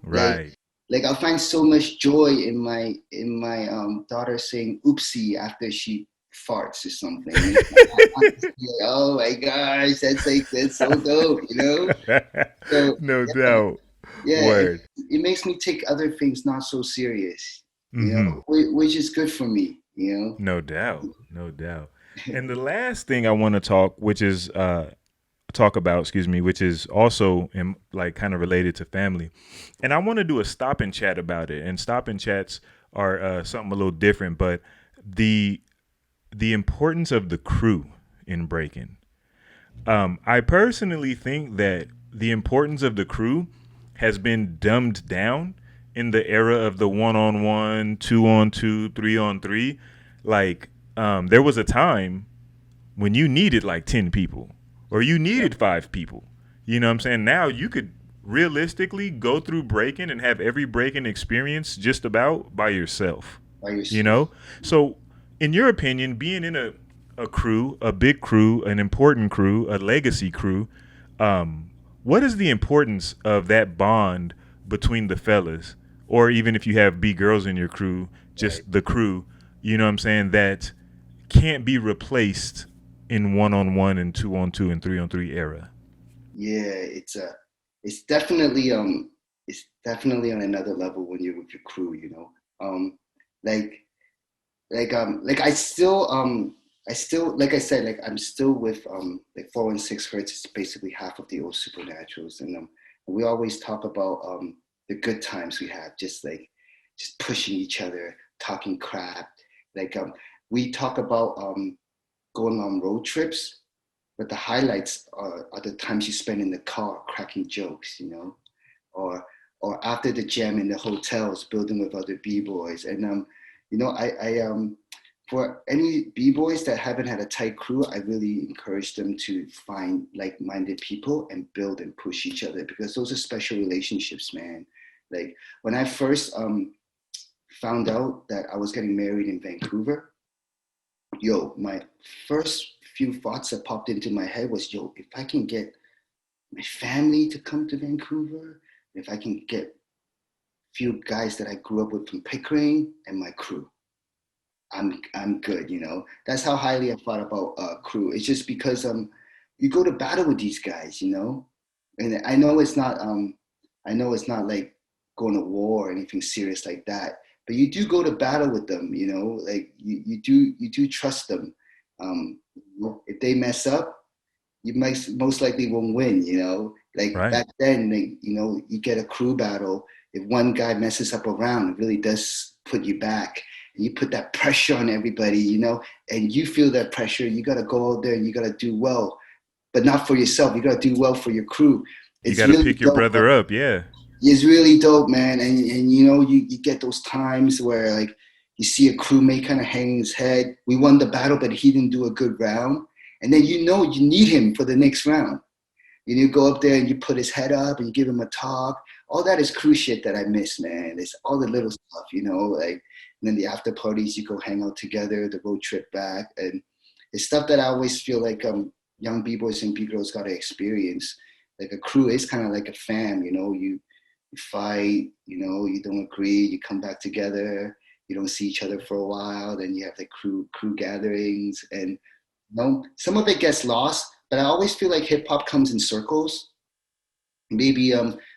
Right. Like I find so much joy in my daughter saying oopsie after she farts or something. Oh my gosh, that's so dope, So, no doubt. Yeah, Word. It makes me take other things not so serious, which is good for me, No doubt. And the last thing I want to talk about, which is also kind of related to family. And I want to do a stop and chat about it. And stop and chats are something a little different, but the importance of the crew in breaking. I personally think that the importance of the crew has been dumbed down in the era of the 1-on-1, 2-on-2, 3-on-3. Like, there was a time when you needed like 10 people or you needed 5 people. You know what I'm saying? Now you could realistically go through breaking and have every breaking experience just about by yourself. You know? So in your opinion, being in a crew, a big crew, an important crew, a legacy crew, what is the importance of that bond between the fellas? Or even if you have B girls in your crew, just the crew, you know what I'm saying, that can't be replaced in 1-on-1 and 2-on-2 and 3-on-3 era. Yeah, it's definitely on another level when you're with your crew, you know. I still like I said, like I'm still with like 416 Hertz is basically half of the old Supernaturalz, and we always talk about the good times we had, just pushing each other, talking crap. We talk about going on road trips, but the highlights are the times you spend in the car cracking jokes, you know, or after the jam in the hotels, building with other b-boys. And you know, I for any b-boys that haven't had a tight crew, I really encourage them to find like-minded people and build and push each other, because those are special relationships, man. Like when I first found out that I was getting married in Vancouver, my first few thoughts that popped into my head was, if I can get my family to come to Vancouver, if I can get few guys that I grew up with from Pickering and my crew, I'm good, you know. That's how highly I thought about crew. It's just because you go to battle with these guys, you know, and I know it's not like going to war or anything serious like that, but you do go to battle with them, you know. Like you do trust them. If they mess up, you most likely won't win, you know. Like back then, you know, you get a crew battle. If one guy messes up a round, it really does put you back. And you put that pressure on everybody, you know, and you feel that pressure. You got to go out there and you got to do well, but not for yourself. You got to do well for your crew. You got to pick your brother up, yeah. It's really dope, man. And you know, you get those times where like you see a crewmate kind of hanging his head. We won the battle, but he didn't do a good round. And then you know you need him for the next round. And you go up there and you put his head up and you give him a talk. All that is crew shit that I miss, man. It's all the little stuff, you know, like, and then the after parties, you go hang out together, the road trip back. And it's stuff that I always feel like young b-boys and b-girls got to experience. Like a crew is kind of like a fam, you know. You fight, you know, you don't agree, you come back together, you don't see each other for a while, then you have like crew gatherings. And you know, some of it gets lost, but I always feel like hip hop comes in circles. Maybe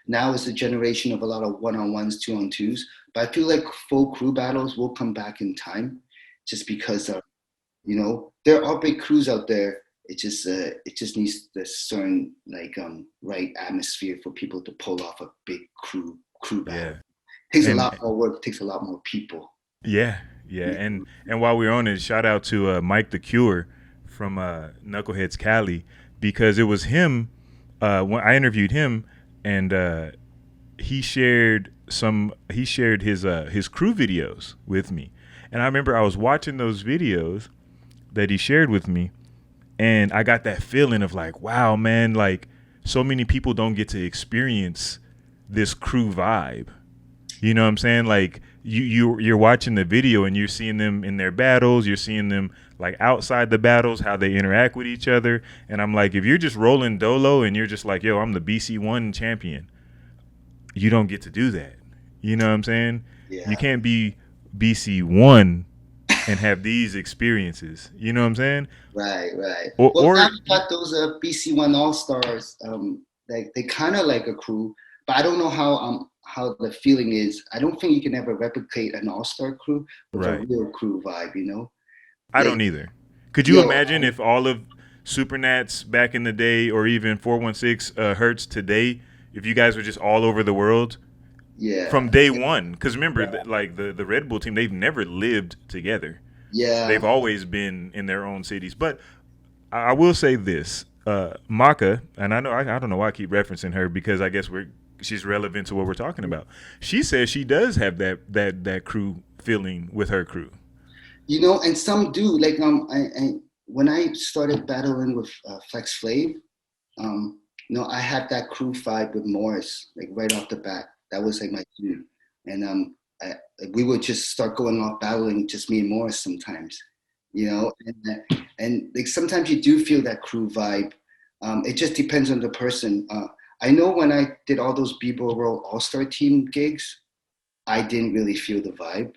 now is the generation of a lot of 1-on-1s, 2-on-2s, but I feel like full crew battles will come back in time, just because you know, there are big crews out there. It just needs this certain like right atmosphere for people to pull off a big crew battle. Yeah. Takes a lot more work, takes a lot more people. Yeah. And while we're on it, shout out to Mike the Cure from Knuckleheads Cali, because it was him when I interviewed him, and he shared his crew videos with me. And I remember I was watching those videos that he shared with me, and I got that feeling of like, wow, man, like so many people don't get to experience this crew vibe. You know what I'm saying? Like you're watching the video and you're seeing them in their battles. You're seeing them like outside the battles, how they interact with each other. And I'm like, if you're just rolling dolo and you're just like, yo, I'm the BC1 champion, you don't get to do that. You know what I'm saying? Yeah. You can't be BC1 and have these experiences. You know what I'm saying? Right. Or now we got those BC1 All-Stars. They kind of like a crew, but I don't know how the feeling is. I don't think you can ever replicate an All-Star crew with a real crew vibe, you know? I don't either. Could you imagine if all of Supernats back in the day, or even 416 Hertz today, if you guys were just all over the world? Yeah. From day one, because remember, like the Red Bull team, they've never lived together. Yeah. They've always been in their own cities. But I will say this, Maka, and I don't know why I keep referencing her, because I guess she's relevant to what we're talking about. She says she does have that crew feeling with her crew. You know, and some do. Like when I started battling with Flex Flav, I had that crew vibe with Morris, like right off the bat. That was like my dude. And we would just start going off battling, just me and Morris sometimes, and like sometimes you do feel that crew vibe. It just depends on the person. I know when I did all those B-Boy World All-Star Team gigs, I didn't really feel the vibe.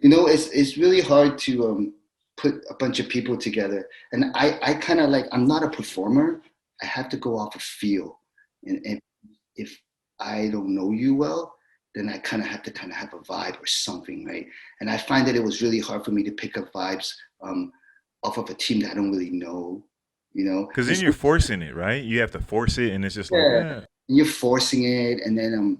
It's really hard to put a bunch of people together. And I kind of like, I'm not a performer. I have to go off of feel. And if I don't know you well, then I kind of have to have a vibe or something, right? And I find that it was really hard for me to pick up vibes off of a team that I don't really know, Because then you're forcing it, right? You have to force it, and it's just like, you're forcing it, and then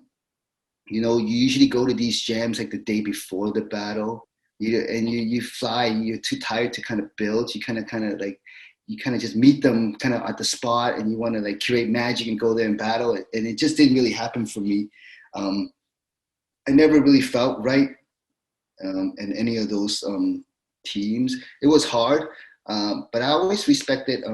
you usually go to these jams like the day before the battle, you fly, you're too tired to kind of build. You kind of just meet them kind of at the spot, and you want to like create magic and go there and battle. And it just didn't really happen for me. I never really felt right in any of those teams. It was hard, but I always respected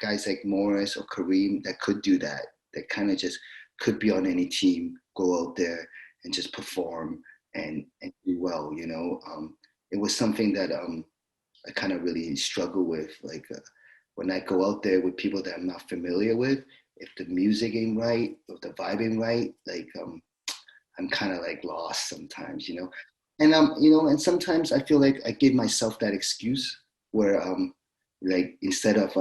guys like Morris or Kareem that could do that kind of just could be on any team, go out there and just perform and do well. It was something that I kind of really struggle with. Like when I go out there with people that I'm not familiar with, if the music ain't right, if the vibe ain't right, like I'm kind of like lost sometimes, And and sometimes I feel like I give myself that excuse where like instead of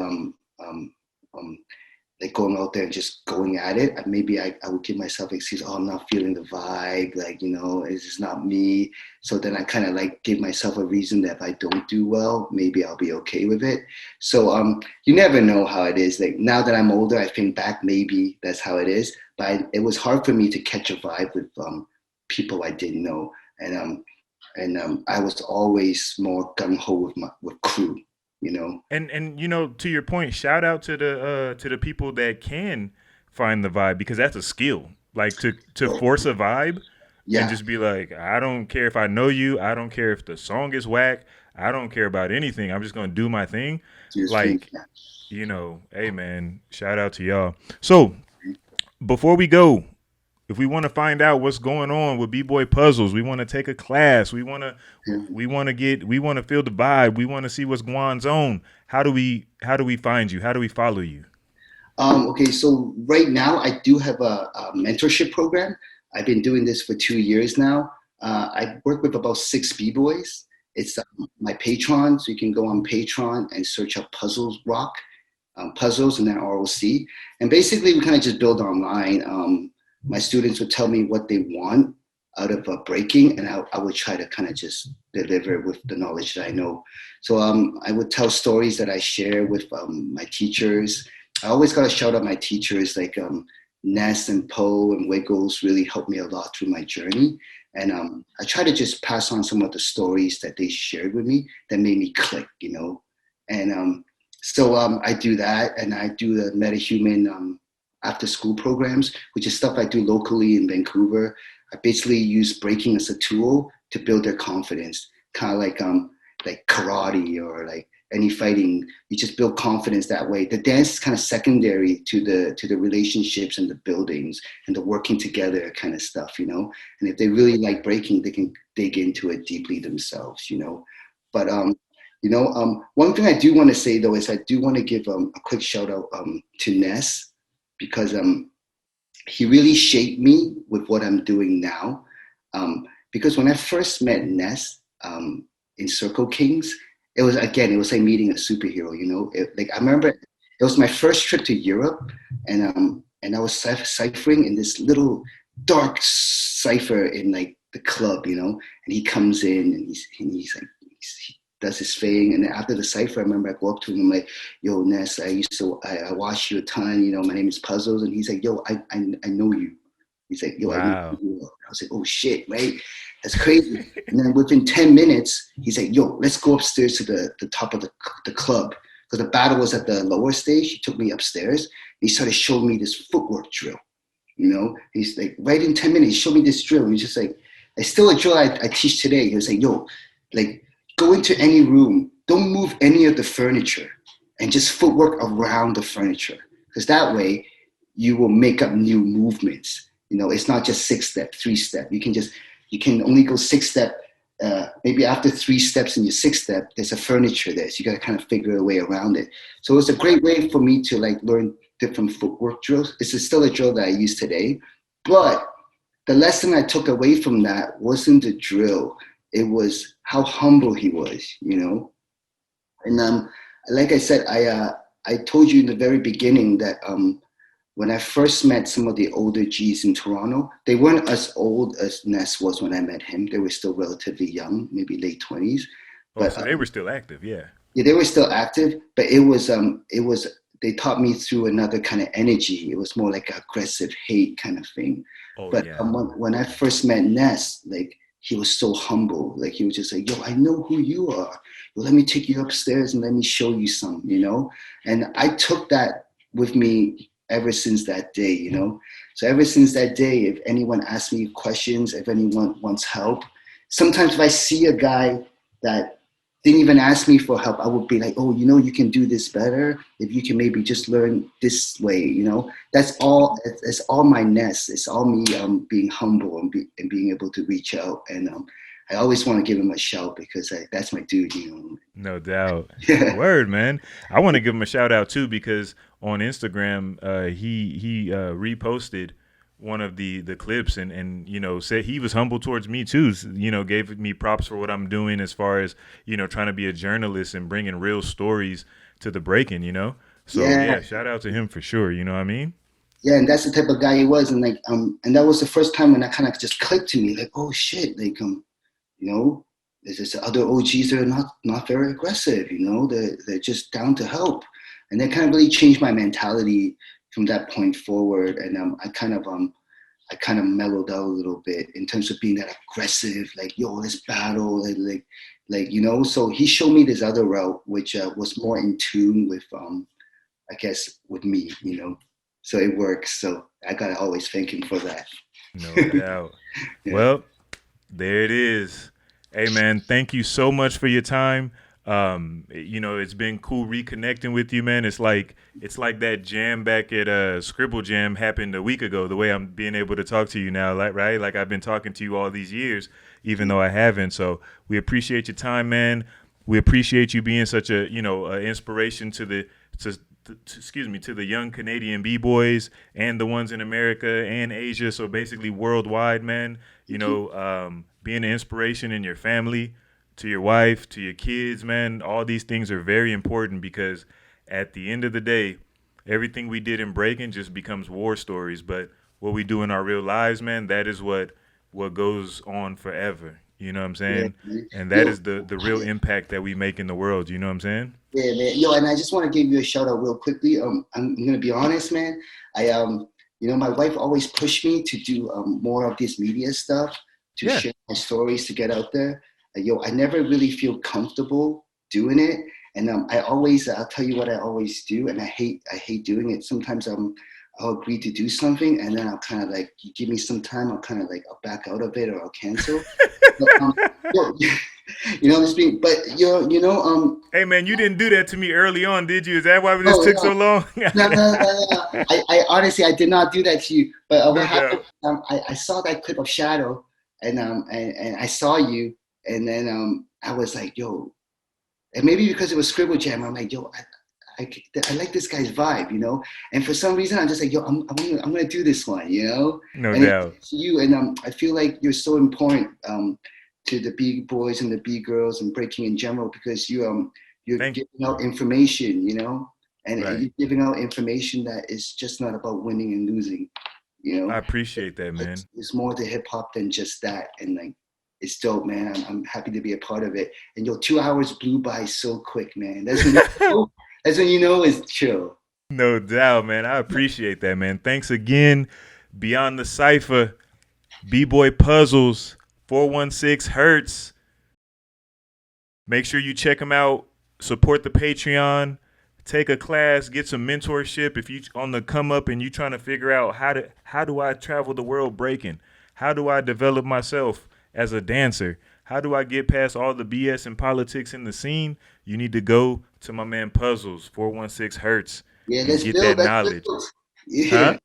like going out there and just going at it, maybe I would give myself an excuse. I'm not feeling the vibe, like it's just not me. So then I kind of like give myself a reason that if I don't do well, maybe I'll be okay with it. So you never know how it is. Like now that I'm older, I think back, maybe that's how it is. But it was hard for me to catch a vibe with people I didn't know, and I was always more gung ho with crew. And to your point, shout out to the people that can find the vibe, because that's a skill. Like to force a vibe and just be like, I don't care if I know you, I don't care if the song is whack, I don't care about anything. I'm just gonna do my thing. Hey man, shout out to y'all. So before we go, if we want to find out what's going on with Bboy Puzzles, we want to take a class, we want to feel the vibe, we want to see what's going on. How do we find you? How do we follow you? Okay, so right now I do have a mentorship program. I've been doing this for 2 years now. I work with about 6 B-boys. It's my Patreon, so you can go on Patreon and search up Puzzles Rock, Puzzles and then ROC. And basically we kind of just build online. My students would tell me what they want out of breaking, and I would try to kind of just deliver with the knowledge that I know. So I would tell stories that I share with my teachers. I always got to shout out my teachers like Ness and Poe and Wiggles really helped me a lot through my journey. And I try to just pass on some of the stories that they shared with me that made me click, And so I do that, and I do the MetaHuman after school programs, which is stuff I do locally in Vancouver. I basically use breaking as a tool to build their confidence, kind of like karate or like any fighting. You just build confidence that way. The dance is kind of secondary to the relationships and the buildings and the working together kind of stuff, And if they really like breaking, they can dig into it deeply themselves, But one thing I do want to say though is I do want to give a quick shout out to Ness, because he really shaped me with what I'm doing now. Because when I first met Ness in Circle Kings, it was like meeting a superhero, I remember it was my first trip to Europe, and I was ciphering in this little dark cipher in like the club, and he comes in and he's like, he does his thing, and then after the cipher, I remember I go up to him, I'm like, yo, Ness, I watch you a ton, my name is Puzzles, and he's like, yo, I know you. He's like, yo, wow. I know you. I was like, oh shit, right? That's crazy. And then within 10 minutes, he's like, yo, let's go upstairs to the top of the club, because the battle was at the lower stage. He took me upstairs. He started showing me this footwork drill. He's like, right in 10 minutes, he showed me this drill. He's just like, it's still a drill I teach today. He was like, yo, like, go into any room, don't move any of the furniture, and just footwork around the furniture. because that way you will make up new movements. You know, it's not just 6-step, 3-step. You can only go 6-step. Maybe after 3 steps in your 6-step, there's a furniture there. So you got to kind of figure a way around it. So it's a great way for me to like learn different footwork drills. This is still a drill that I use today, but the lesson I took away from that wasn't the drill. It was how humble he was, you know? And like I said, I told you in the very beginning that when I first met some of the older G's in Toronto, they weren't as old as Ness was when I met him. They were still relatively young, maybe late 20s. But so they were still active, yeah. Yeah, they were still active, but it was they taught me through another kind of energy. It was more like aggressive hate kind of thing. But when I first met Ness, like, he was so humble. Like, he was just like, yo, I know who you are. Well, let me take you upstairs and let me show you some, you know? And I took that with me ever since that day, you know? So ever since that day, if anyone asks me questions, if anyone wants help, sometimes if I see a guy that didn't even ask me for help, I would be like, oh, you know, you can do this better. If you can maybe just learn this way, you know, that's all. It's all my Ness. It's all me being humble and being able to reach out. And I always want to give him a shout because that's my dude, you know. No doubt. Word, man. I want to give him a shout out too, because on Instagram, he reposted one of the clips and you know, said he was humble towards me too, you know, gave me props for what I'm doing as far as, you know, trying to be a journalist and bringing real stories to the breaking, you know. So yeah, shout out to him for sure, you know what I mean? Yeah, and that's the type of guy he was. And like and that was the first time when that kind of just clicked to me, like, oh shit, like you know, there's this other OGs that are not very aggressive, you know, they're just down to help. And that kind of really changed my mentality from that point forward. And I kind of mellowed out a little bit in terms of being that aggressive, like, yo, let's battle, like, you know. So he showed me this other route, which was more in tune with, I guess, with me, you know. So it works. So I gotta always thank him for that. No doubt. Yeah. Well, there it is. Hey man, thank you so much for your time. You know, it's been cool reconnecting with you, man. It's like that jam back at Scribble Jam happened a week ago, the way I'm being able to talk to you now, like, right? Like, I've been talking to you all these years, even though I haven't. So we appreciate your time, man. We appreciate you being such a, you know, inspiration to the young Canadian B-boys and the ones in America and Asia. So basically worldwide, man, you know, being an inspiration in your family, to your wife, to your kids, man. All these things are very important because at the end of the day, everything we did in breaking just becomes war stories. But what we do in our real lives, man, that is what goes on forever. You know what I'm saying? Yeah, and that is the real impact that we make in the world. You know what I'm saying? Yeah, man. Yo, and I just want to give you a shout out real quickly. I'm going to be honest, man. You know, my wife always pushed me to do more of this media stuff, to share my stories, to get out there. Yo, I never really feel comfortable doing it. And I'll tell you what I always do. And I hate doing it. Sometimes I'll agree to do something and then I'll kind of like, you give me some time, I'll back out of it or I'll cancel. But, you know, but hey man, you didn't do that to me early on, did you? Is that why this took so long? No. I honestly, I did not do that to you. But what happened, I saw that clip of Shadow and I saw you. And then I was like, yo, and maybe because it was Scribble Jam, I'm like, yo, I like this guy's vibe, you know? And for some reason, I'm just like, yo, I'm gonna do this one, you know? No doubt. It's you, and I feel like you're so important to the B-boys and the B-girls and breaking in general because you're giving out information, you know? And you're giving out information that is just not about winning and losing, you know? I appreciate that, man. It's more to hip-hop than just that, and like, it's dope, man. I'm happy to be a part of it. And yo, 2 hours blew by so quick, man. That's when you know it's chill. No doubt, man. I appreciate that, man. Thanks again. Beyond the Cypher, Bboy Puzzles, 416 Hertz. Make sure you check them out. Support the Patreon. Take a class. Get some mentorship. If you on the come up and you trying to figure out how do I travel the world breaking? How do I develop myself as a dancer? How do I get past all the BS and politics in the scene? You need to go to my man Puzzles, 416 Hertz. Yeah, and let's get build. that knowledge. Build. Yeah. Huh?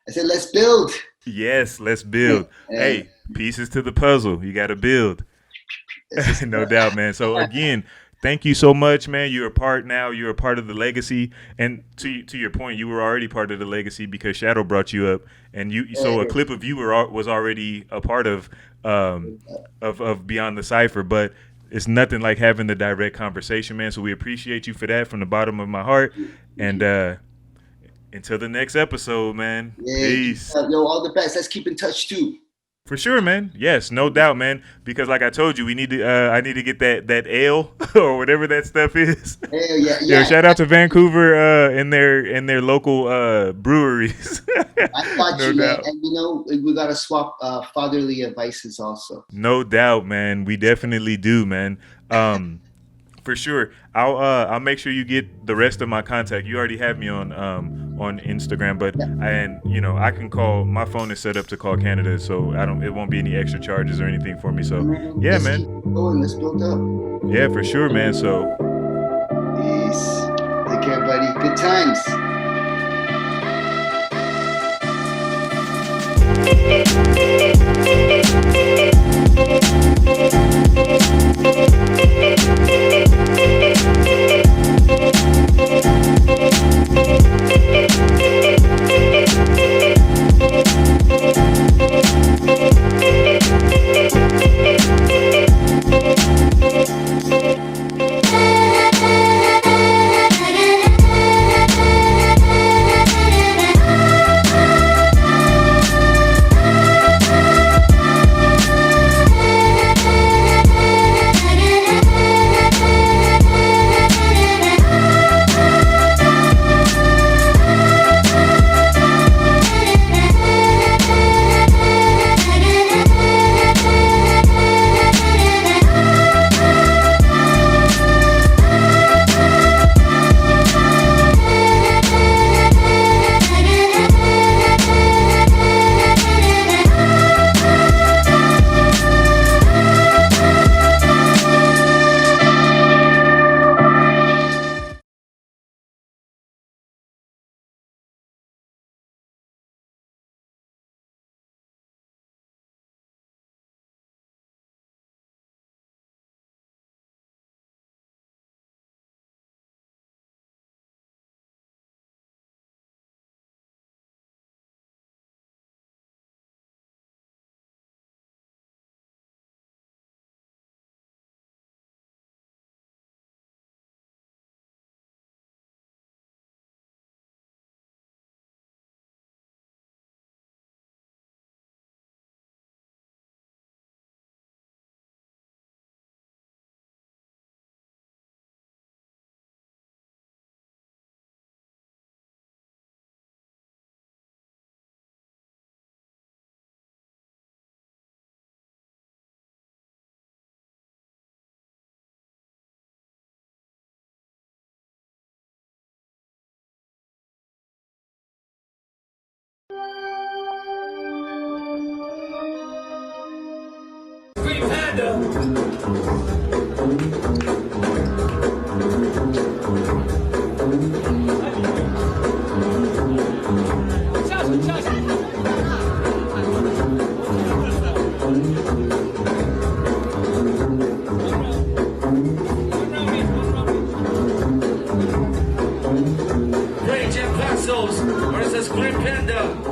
I said, let's build. Yes, let's build. Hey, pieces to the puzzle. You got to build. No doubt, man. So again, thank you so much, man. You're a part now. You're a part of the legacy. And to your point, you were already part of the legacy because Shadow brought you up, and so a clip of you was already a part of Beyond the Cypher. But it's nothing like having the direct conversation, man. So we appreciate you for that from the bottom of my heart. And until the next episode, man. Yeah, Peace. Yo, all the best. Let's keep in touch too. For sure, man. Yes, no doubt, man. Because like I told you, we need to. I need to get that ale or whatever that stuff is. Hell yeah, Yo, shout out to Vancouver and their local breweries. I got No you, man. doubt. And you know, we gotta swap fatherly advices also. No doubt, man. We definitely do, man. For sure. I'll make sure you get the rest of my contact. You already have me on Instagram, but I can call. My phone is set up to call Canada, so it won't be any extra charges or anything for me. So yeah, man. Let's build up. Yeah, for sure, man. So peace. Take care, buddy. Good times.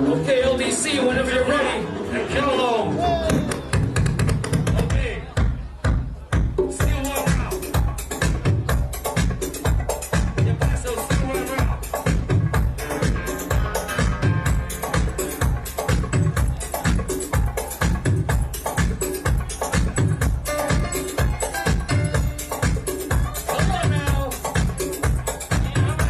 Okay, LDC, whenever you're ready, and kill along. Okay. Still one round. Yeah, Paso, still one round. Come on now. Come on.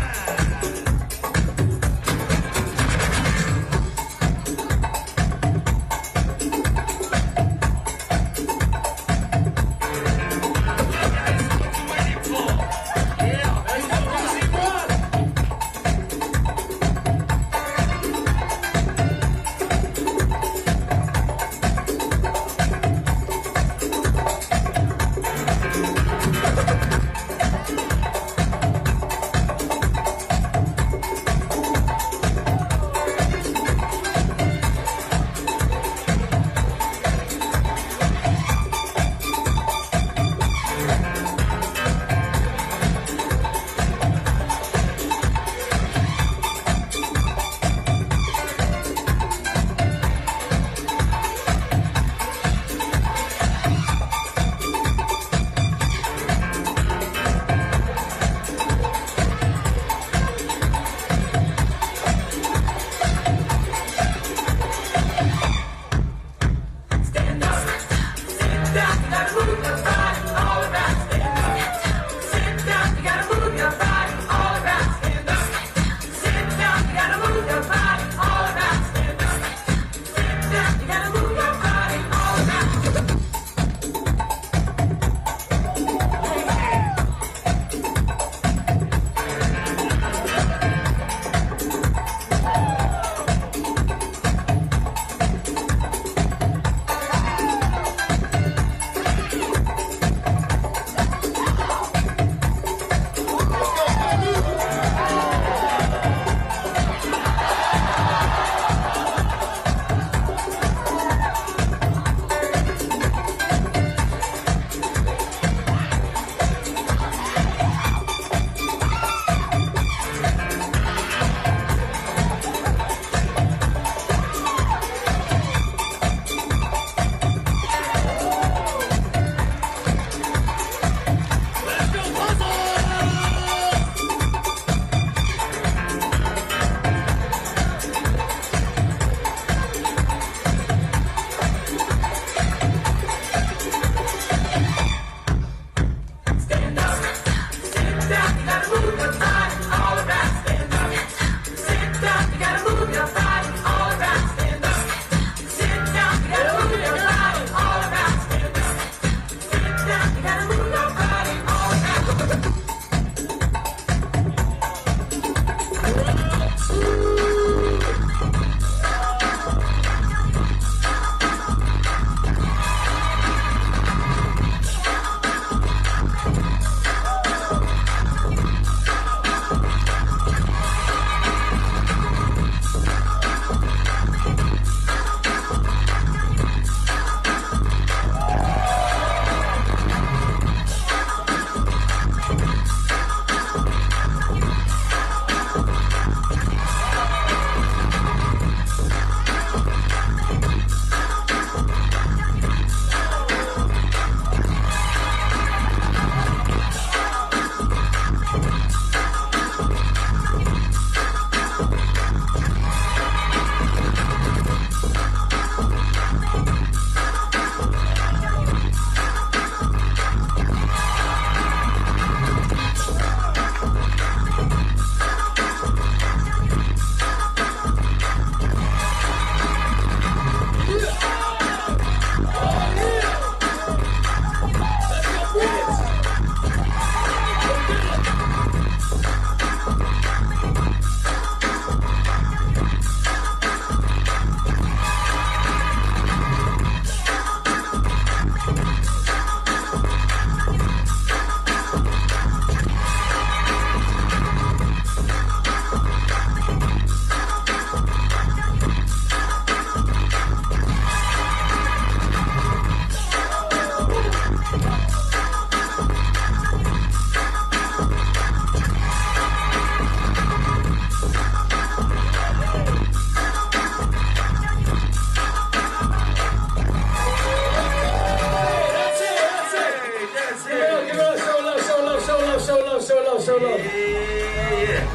show love. Yeah.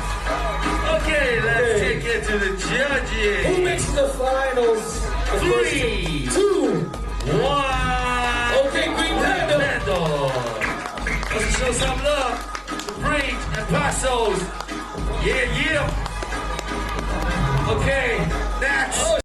Okay, let's take it to the judges. Who makes the finals? 3, 2, 1. Okay, Green Panda. Let's show some love to Break and Puzzles. Yeah, yeah. Okay, next.